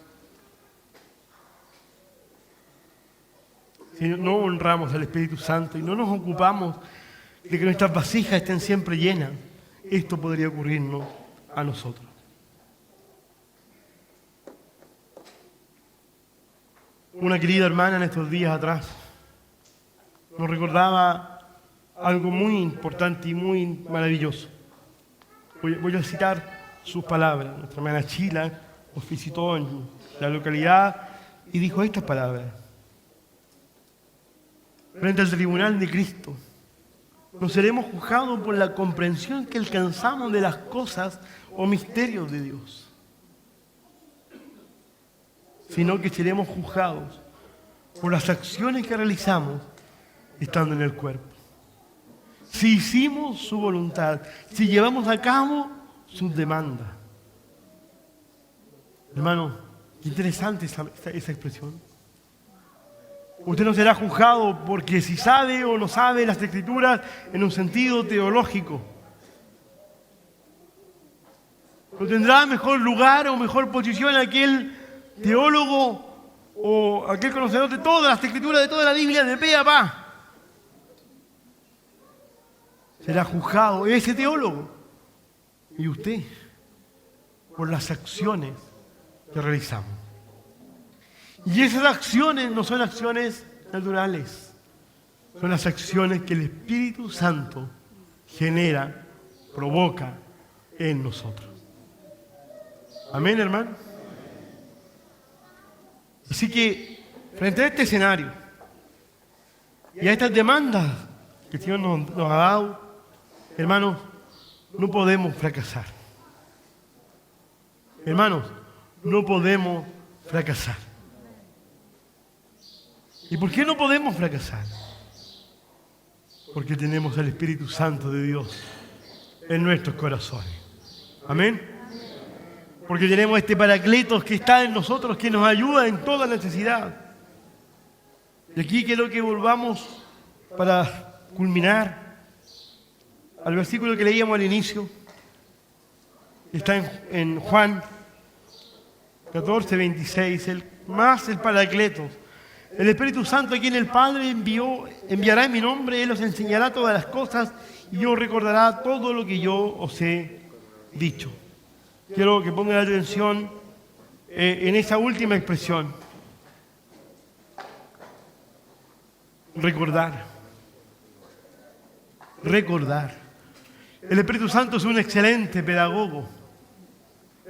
si no honramos al Espíritu Santo y no nos ocupamos de que nuestras vasijas estén siempre llenas, esto podría ocurrirnos a nosotros. Una querida hermana en estos días atrás nos recordaba algo muy importante y muy maravilloso. Voy a citar sus palabras. Nuestra hermana Chila nos visitó en la localidad y dijo estas palabras. Frente al tribunal de Cristo, no seremos juzgados por la comprensión que alcanzamos de las cosas o misterios de Dios, sino que seremos juzgados por las acciones que realizamos estando en el cuerpo. Si hicimos su voluntad, si llevamos a cabo sus demandas. Hermano, qué interesante esa expresión. Usted no será juzgado porque si sabe o no sabe las Escrituras en un sentido teológico. No tendrá mejor lugar o mejor posición aquel teólogo o aquel conocedor de todas las Escrituras, de toda la Biblia, de pe a pa. Será juzgado ese teólogo y usted por las acciones que realizamos. Y esas acciones no son acciones naturales, son las acciones que el Espíritu Santo genera, provoca en nosotros. Amén, hermano. Así que, frente a este escenario y a estas demandas que el Señor nos ha dado, hermanos, no podemos fracasar. Hermanos, no podemos fracasar. ¿Y por qué no podemos fracasar? Porque tenemos el Espíritu Santo de Dios en nuestros corazones. Amén. Porque tenemos este Paracletos que está en nosotros, que nos ayuda en toda necesidad. Y aquí quiero que volvamos para culminar al versículo que leíamos al inicio. Está en Juan 14, 26, el Paracletos. El Espíritu Santo a quien el Padre enviará en mi nombre, Él os enseñará todas las cosas y os recordará todo lo que yo os he dicho. Quiero que pongan atención en esa última expresión. Recordar. Recordar. El Espíritu Santo es un excelente pedagogo.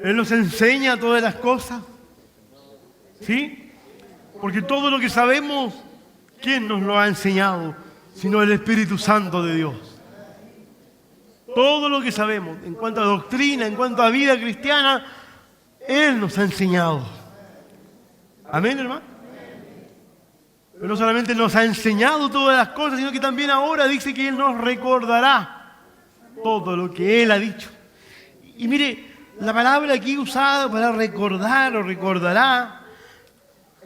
Él nos enseña todas las cosas. ¿Sí? Porque todo lo que sabemos, ¿quién nos lo ha enseñado? Sino el Espíritu Santo de Dios. Todo lo que sabemos en cuanto a doctrina, en cuanto a vida cristiana, Él nos ha enseñado. Amén, hermano. Pero no solamente nos ha enseñado todas las cosas, sino que también ahora dice que Él nos recordará todo lo que Él ha dicho. Y mire, la palabra aquí usada para recordar o recordará,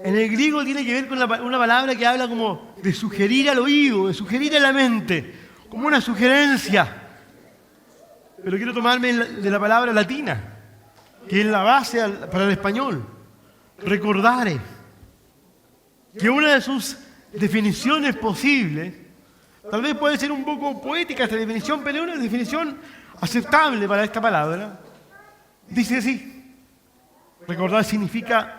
en el griego tiene que ver con una palabra que habla como de sugerir al oído, de sugerir a la mente, como una sugerencia. Pero quiero tomarme de la palabra latina, que es la base para el español. Recordare. Que una de sus definiciones posibles, tal vez puede ser un poco poética esta definición, pero es una definición aceptable para esta palabra. Dice así: recordar significa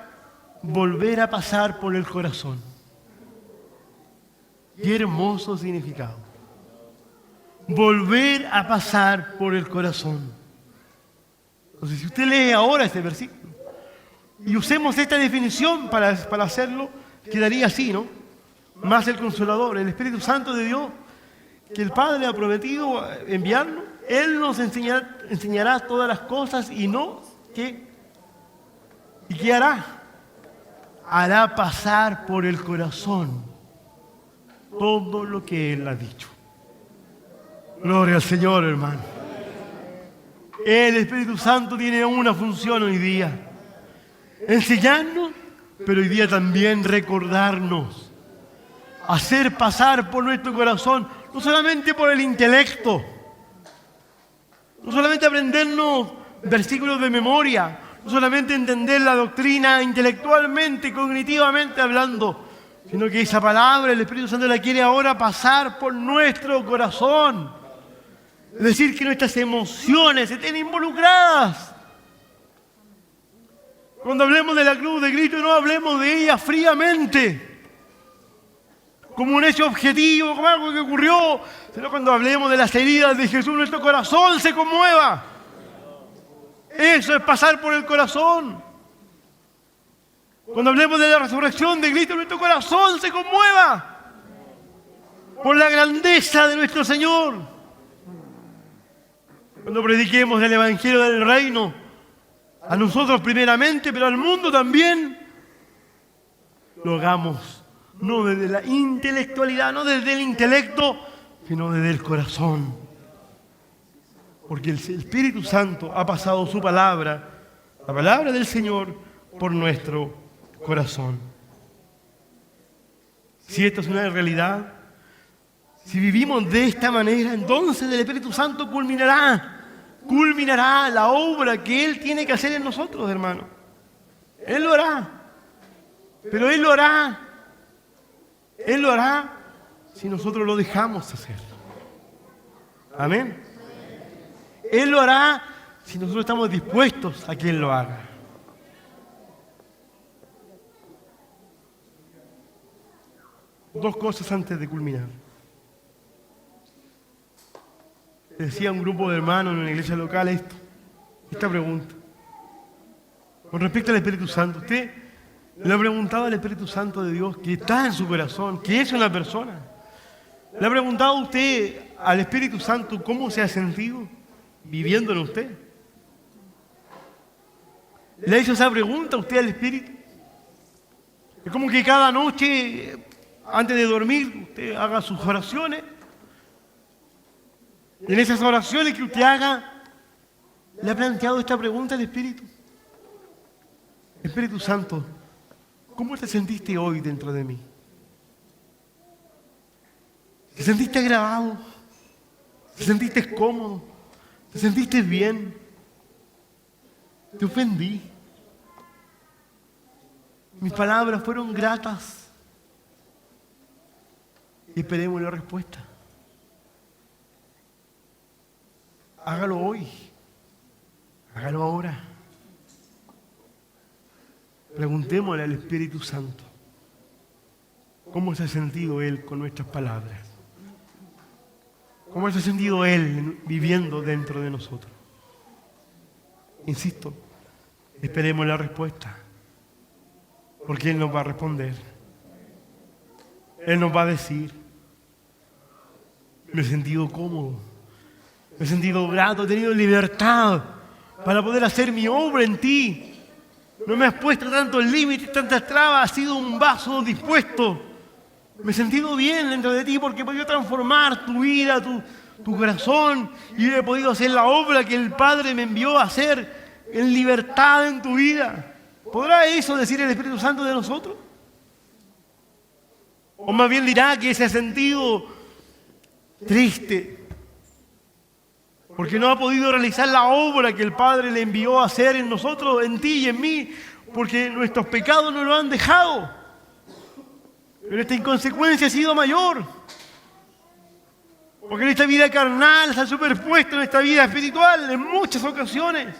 volver a pasar por el corazón. Qué hermoso significado. Volver a pasar por el corazón. Entonces, si usted lee ahora este versículo y usemos esta definición para hacerlo, quedaría así, ¿no? Más el Consolador, el Espíritu Santo de Dios, que el Padre ha prometido enviarnos, Él nos enseñará todas las cosas y ¿qué hará? Hará pasar por el corazón todo lo que Él ha dicho. Gloria al Señor, hermano. El Espíritu Santo tiene una función hoy día: enseñarnos, pero hoy día también recordarnos, hacer pasar por nuestro corazón, no solamente por el intelecto, no solamente aprendernos versículos de memoria, no solamente entender la doctrina intelectualmente, cognitivamente hablando, sino que esa palabra el Espíritu Santo la quiere ahora pasar por nuestro corazón. Es decir, que nuestras emociones estén involucradas. Cuando hablemos de la cruz de Cristo, no hablemos de ella fríamente, como un hecho objetivo, como algo que ocurrió, sino cuando hablemos de las heridas de Jesús, nuestro corazón se conmueva. Eso es pasar por el corazón. Cuando hablemos de la resurrección de Cristo, nuestro corazón se conmueva por la grandeza de nuestro Señor. Cuando prediquemos el Evangelio del Reino, a nosotros primeramente, pero al mundo también, lo hagamos no desde la intelectualidad, no desde el intelecto, sino desde el corazón. Porque el Espíritu Santo ha pasado su palabra, la palabra del Señor, por nuestro corazón. Si esto es una realidad, si vivimos de esta manera, entonces el Espíritu Santo culminará la obra que Él tiene que hacer en nosotros, hermano. Él lo hará. Pero Él lo hará si nosotros lo dejamos hacer. Amén. Él lo hará si nosotros estamos dispuestos a que Él lo haga. Dos cosas antes de culminar. Decía un grupo de hermanos en una iglesia local esta pregunta. Con respecto al Espíritu Santo, ¿usted le ha preguntado al Espíritu Santo de Dios que está en su corazón, que es una persona? ¿Le ha preguntado usted al Espíritu Santo cómo se ha sentido viviendo en usted? ¿Le ha hecho esa pregunta a usted al Espíritu? Es como que cada noche, antes de dormir, usted haga sus oraciones. Y en esas oraciones que usted haga, ¿le ha planteado esta pregunta al Espíritu? Espíritu Santo, ¿cómo te sentiste hoy dentro de mí? ¿Te sentiste agradado? ¿Te sentiste cómodo? ¿Te sentiste bien? ¿Te ofendí? ¿Mis palabras fueron gratas? Y esperemos la respuesta. Hágalo hoy. Hágalo ahora. Preguntémosle al Espíritu Santo cómo se ha sentido Él con nuestras palabras. ¿Cómo se ha sentido Él viviendo dentro de nosotros? Insisto, esperemos la respuesta, porque Él nos va a responder. Él nos va a decir, me he sentido cómodo, me he sentido grato, he tenido libertad para poder hacer mi obra en ti. No me has puesto tantos límites, tantas trabas, has sido un vaso dispuesto. Me he sentido bien dentro de ti porque he podido transformar tu vida, tu corazón, y he podido hacer la obra que el Padre me envió a hacer en libertad en tu vida. ¿Podrá eso decir el Espíritu Santo de nosotros? O más bien dirá que se ha sentido triste porque no ha podido realizar la obra que el Padre le envió a hacer en nosotros, en ti y en mí, porque nuestros pecados no lo han dejado. Pero esta inconsecuencia ha sido mayor, porque en esta vida carnal se ha superpuesto en esta vida espiritual en muchas ocasiones.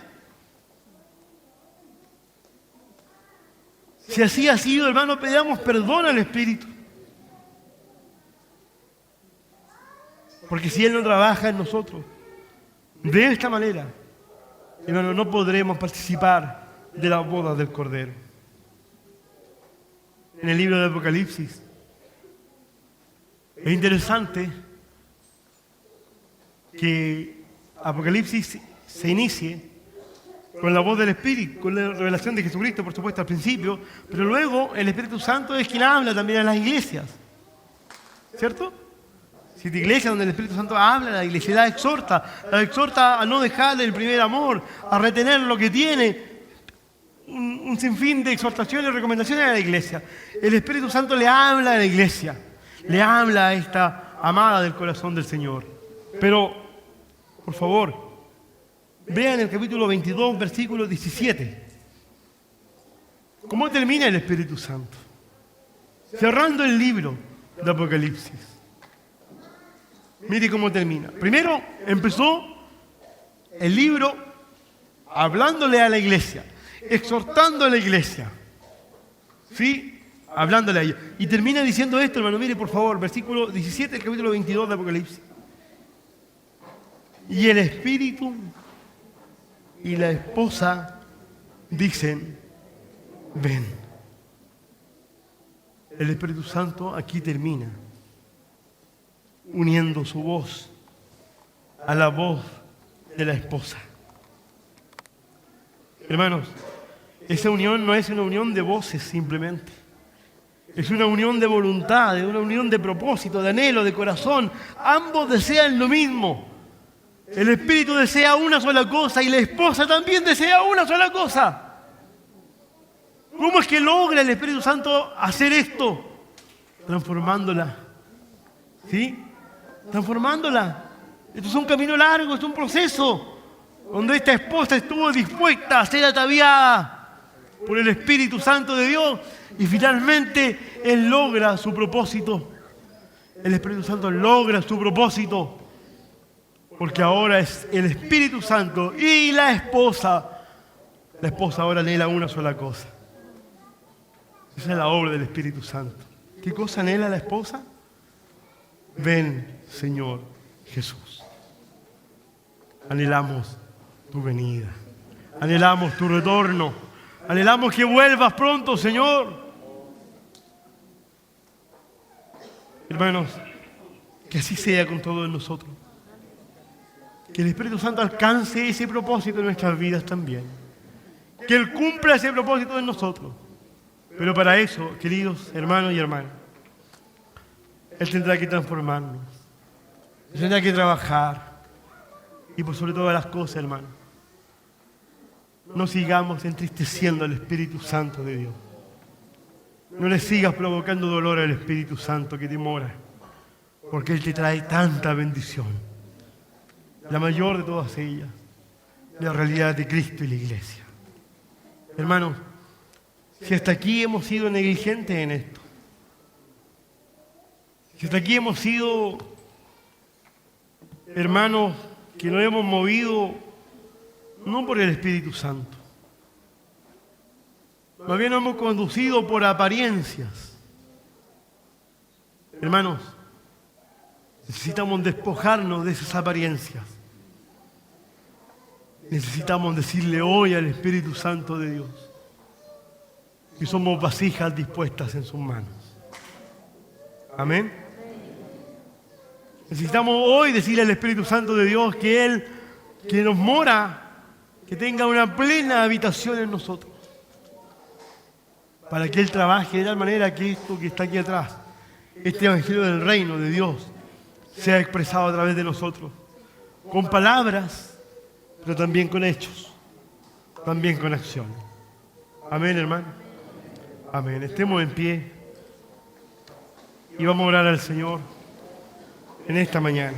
Si así ha sido, hermano, pedamos perdón al Espíritu. Porque si Él no trabaja en nosotros de esta manera, hermano, no podremos participar de la boda del Cordero. En el libro de Apocalipsis es interesante que Apocalipsis se inicie con la voz del Espíritu, con la revelación de Jesucristo, por supuesto, al principio, pero luego el Espíritu Santo es quien habla también a las iglesias, ¿cierto? Siete iglesias donde el Espíritu Santo habla, la iglesia la exhorta a no dejar el primer amor, a retener lo que tiene, un sinfín de exhortaciones y recomendaciones a la iglesia. El Espíritu Santo le habla a la iglesia, le habla a esta amada del corazón del Señor. Pero, por favor, vean el capítulo 22, versículo 17. ¿Cómo termina el Espíritu Santo? Cerrando el libro de Apocalipsis. Mire cómo termina. Primero empezó el libro hablándole a la iglesia, exhortando a la iglesia, ¿sí? Hablándole a ella. Y termina diciendo esto, hermano, mire por favor, versículo 17 del capítulo 22 de Apocalipsis. Y el Espíritu y la esposa dicen, ven. El Espíritu Santo aquí termina uniendo su voz a la voz de la esposa. Hermanos, esa unión no es una unión de voces simplemente. Es una unión de voluntad, es una unión de propósito, de anhelo, de corazón. Ambos desean lo mismo. El Espíritu desea una sola cosa y la esposa también desea una sola cosa. ¿Cómo es que logra el Espíritu Santo hacer esto? Transformándola. ¿Sí? Transformándola. Esto es un camino largo, es un proceso donde esta esposa estuvo dispuesta a ser ataviada por el Espíritu Santo de Dios y finalmente Él logra su propósito. El Espíritu Santo logra su propósito porque ahora es el Espíritu Santo y la esposa. La esposa ahora anhela una sola cosa. Esa es la obra del Espíritu Santo. ¿Qué cosa anhela la esposa? Ven, Señor Jesús. Anhelamos tu venida. Anhelamos tu retorno. Anhelamos que vuelvas pronto, Señor. Hermanos, que así sea con todos nosotros. Que el Espíritu Santo alcance ese propósito en nuestras vidas también. que Él cumpla ese propósito en nosotros. Pero para eso, queridos hermanos y hermanas, Él tendrá que transformarnos. Él tendrá que trabajar. Y por sobre todas las cosas, hermanos, no sigamos entristeciendo al Espíritu Santo de Dios. No le sigas provocando dolor al Espíritu Santo que te mora, porque Él te trae tanta bendición. La mayor de todas ellas, la realidad de Cristo y la Iglesia. Hermanos, si hasta aquí hemos sido negligentes en esto, si hasta aquí hemos sido, hermanos, que nos hemos movido no por el Espíritu Santo, más bien nos hemos conducido por apariencias. Hermanos, necesitamos despojarnos de esas apariencias. Necesitamos decirle hoy al Espíritu Santo de Dios que somos vasijas dispuestas en sus manos. Amén. Necesitamos hoy decirle al Espíritu Santo de Dios que Él, que nos mora, que tenga una plena habitación en nosotros, para que Él trabaje de tal manera que esto que está aquí atrás, este Evangelio del Reino de Dios, sea expresado a través de nosotros, con palabras, pero también con hechos, también con acción. Amén, hermano. Amén. Estemos en pie y vamos a orar al Señor en esta mañana.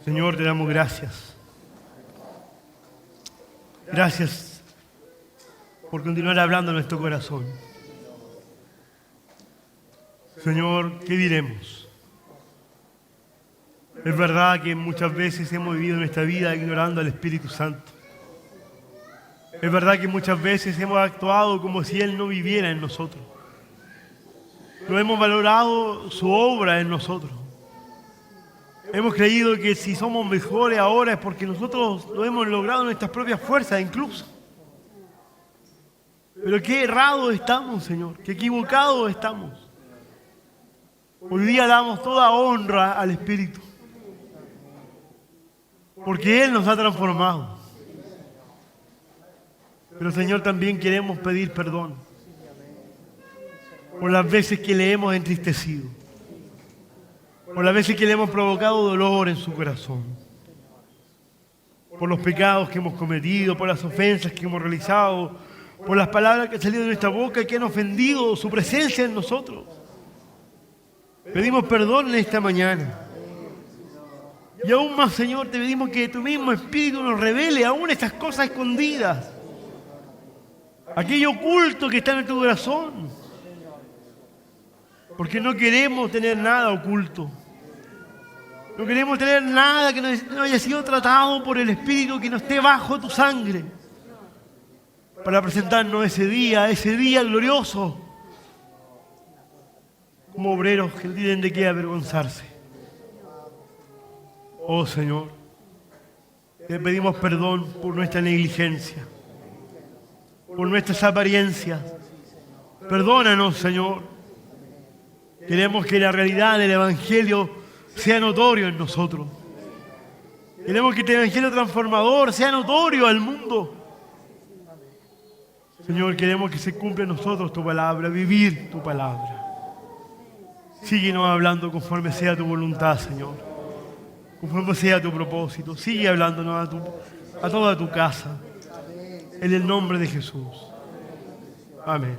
Señor, te damos gracias. Gracias por continuar hablando en nuestro corazón. Señor, ¿qué diremos? Es verdad que muchas veces hemos vivido nuestra vida ignorando al Espíritu Santo. Es verdad que muchas veces hemos actuado como si Él no viviera en nosotros. No hemos valorado su obra en nosotros. Hemos creído que si somos mejores ahora es porque nosotros lo hemos logrado en nuestras propias fuerzas incluso. Pero qué errados estamos, Señor, qué equivocados estamos. Hoy día damos toda honra al Espíritu, porque Él nos ha transformado. Pero, Señor, también queremos pedir perdón por las veces que le hemos entristecido, por las veces que le hemos provocado dolor en su corazón, por los pecados que hemos cometido, por las ofensas que hemos realizado, por las palabras que han salido de nuestra boca y que han ofendido su presencia en nosotros. Pedimos perdón en esta mañana. Y aún más, Señor, te pedimos que tu mismo Espíritu nos revele aún estas cosas escondidas, aquello oculto que está en tu corazón, porque no queremos tener nada oculto. No queremos tener nada que no haya sido tratado por el Espíritu, que no esté bajo tu sangre, para presentarnos ese día glorioso, como obreros que no tienen de qué avergonzarse. Oh Señor, te pedimos perdón por nuestra negligencia, por nuestras apariencias. Perdónanos, Señor. Queremos que la realidad del Evangelio sea notorio en nosotros. Queremos que este Evangelio transformador sea notorio al mundo. Señor, queremos que se cumpla en nosotros tu palabra, vivir tu palabra. Síguenos hablando conforme sea tu voluntad, Señor. Conforme sea tu propósito. Sigue hablándonos a toda tu casa. En el nombre de Jesús. Amén.